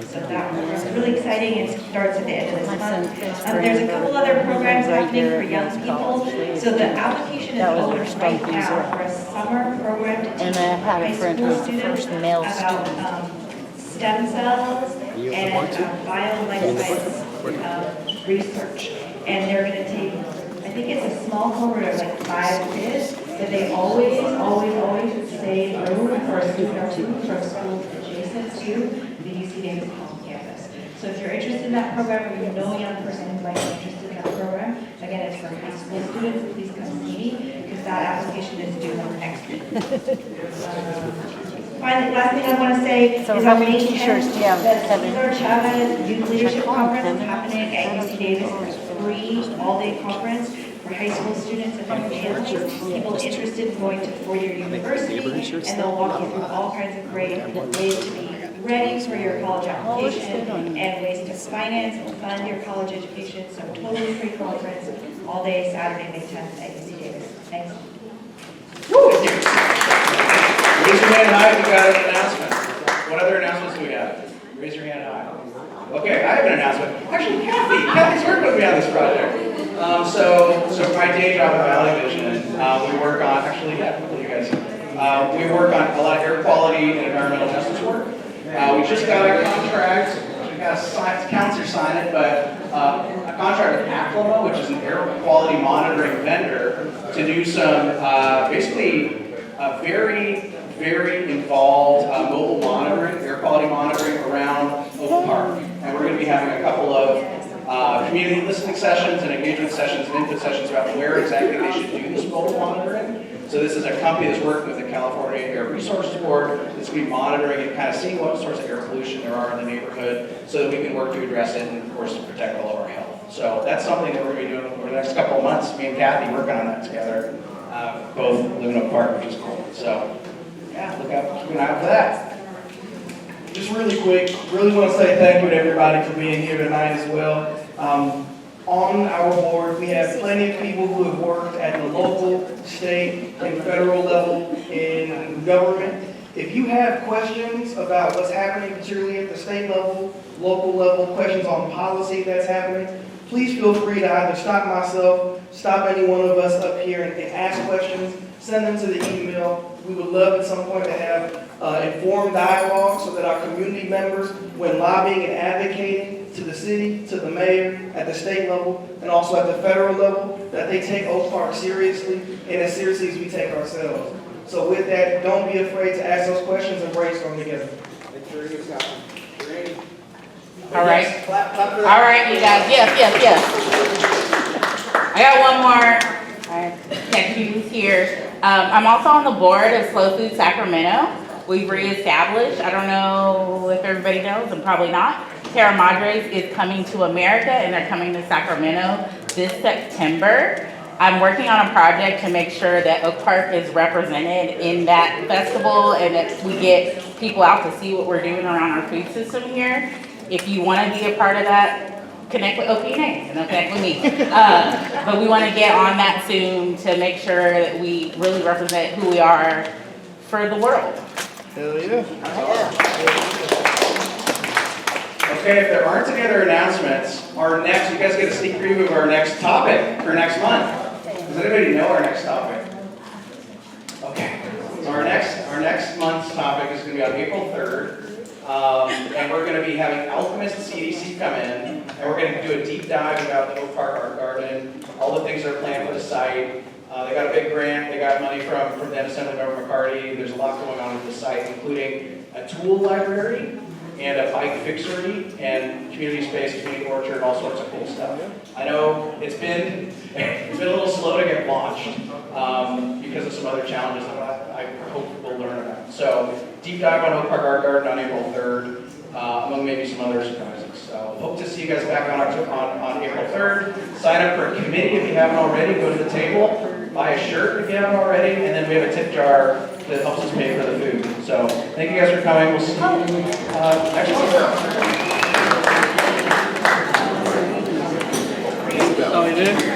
Speaker 17: So that is really exciting. It starts at the end of this month. There's a couple other programs happening for young people. So the application is open right now for a summer program to teach high school students about stem cells
Speaker 6: and biolife science research. And they're gonna take, I think it's a small cohort of like 5 kids, that they always save room for a student or two from schools adjacent to the UC Davis College campus. So if you're interested in that program, or you know a young person who might be interested in that program, again, it's for high school students, please come see me, because that application is due next week. Finally, last thing I want to say is
Speaker 5: So how
Speaker 6: on
Speaker 5: many
Speaker 6: May
Speaker 5: t-shirts
Speaker 6: 10th,
Speaker 5: do you have,
Speaker 6: the
Speaker 5: Kevin?
Speaker 6: Cesar Chavez Youth Leadership Conference is happening at UC Davis. It's a free all-day conference for high school students and their families, people interested in going to four-year university, and they'll walk you through all kinds of great ways to be ready for your college application and ways to finance and fund your college education. So totally free conference, all day Saturday, May 10th at UC Davis. Thanks.
Speaker 1: Raise your hand high if you got an announcement. What other announcements do we have? Raise your hand high. Okay, I have an announcement. Actually, Kathy's working with me on this project. So my day job at Valley Vision, we work on, actually, yeah, you guys, we work on a lot of air quality and environmental justice work. We just got a contract, we got a counselor sign it, but a contract with Aclima, which is an air quality monitoring vendor, to do some, basically, very involved mobile monitoring, air quality monitoring around Oak Park. And we're going to be having a couple of community listening sessions and engagement sessions and input sessions about where exactly they should do this mobile monitoring. So this is a company that's working with the California Air Resources Board that's going to be monitoring and kind of seeing what sorts of air pollution there are in the neighborhood so that we can work to address it and, of course, to protect all of our health. So that's something that we're going to be doing over the next couple of months. Me and Kathy working on that together, both live in Oak Park, which is cool. So, yeah, look out for that.
Speaker 12: Just really quick, really want to say thank you to everybody for being here tonight as well. On our board, we have plenty of people who have worked at the local, state, and federal level in government. If you have questions about what's happening, particularly at the state level, local level, questions on policy that's happening, please feel free to either stop myself, stop any one of us up here and ask questions, send them to the email. We would love at some point to have informed dialogue so that our community members, when lobbying and advocating to the city, to the mayor, at the state level, and also at the federal level, that they take Oak Park seriously and as seriously as we take ourselves. So with that, don't be afraid to ask those questions and brainstorm together.
Speaker 18: All right. All right, you guys. Yes. I got one more. Thank you here. I'm also on the board of Slow Food Sacramento. We've reestablished, I don't know if everybody knows, and probably not, Terra Madres is coming to America and they're coming to Sacramento this September. I'm working on a project to make sure that Oak Park is represented in that festival and that we get people out to see what we're doing around our food system here. If you want to be a part of that, connect with OPNA and they'll connect with me. But we want to get on that soon to make sure that we really represent who we are for the world.
Speaker 12: Hell yeah.
Speaker 1: Okay, if there aren't any other announcements, you guys get a sneak preview of our next topic for next month. Does anybody know our next topic? Okay, so our next month's topic is going to be on April 3rd. And we're going to be having Alchemist CDC come in, and we're going to do a deep dive about the Oak Park Art Garden, all the things that are planned for the site. They got a big grant, they got money from then Mayor McCarty. There's a lot going on with the site, including a tool library and a bike fixery and community space, community orchard, all sorts of cool stuff. I know it's been a little slow to get launched because of some other challenges that I hope we'll learn about. So deep dive on Oak Park Art Garden on April 3rd, among maybe some other surprises. So hope to see you guys back on April 3rd. Sign up for a committee if you haven't already. Go to the table, buy a shirt if you haven't already, and then we have a tip jar that helps us pay for the food. So thank you guys for coming. We'll see you next week.
Speaker 12: Oh, you did?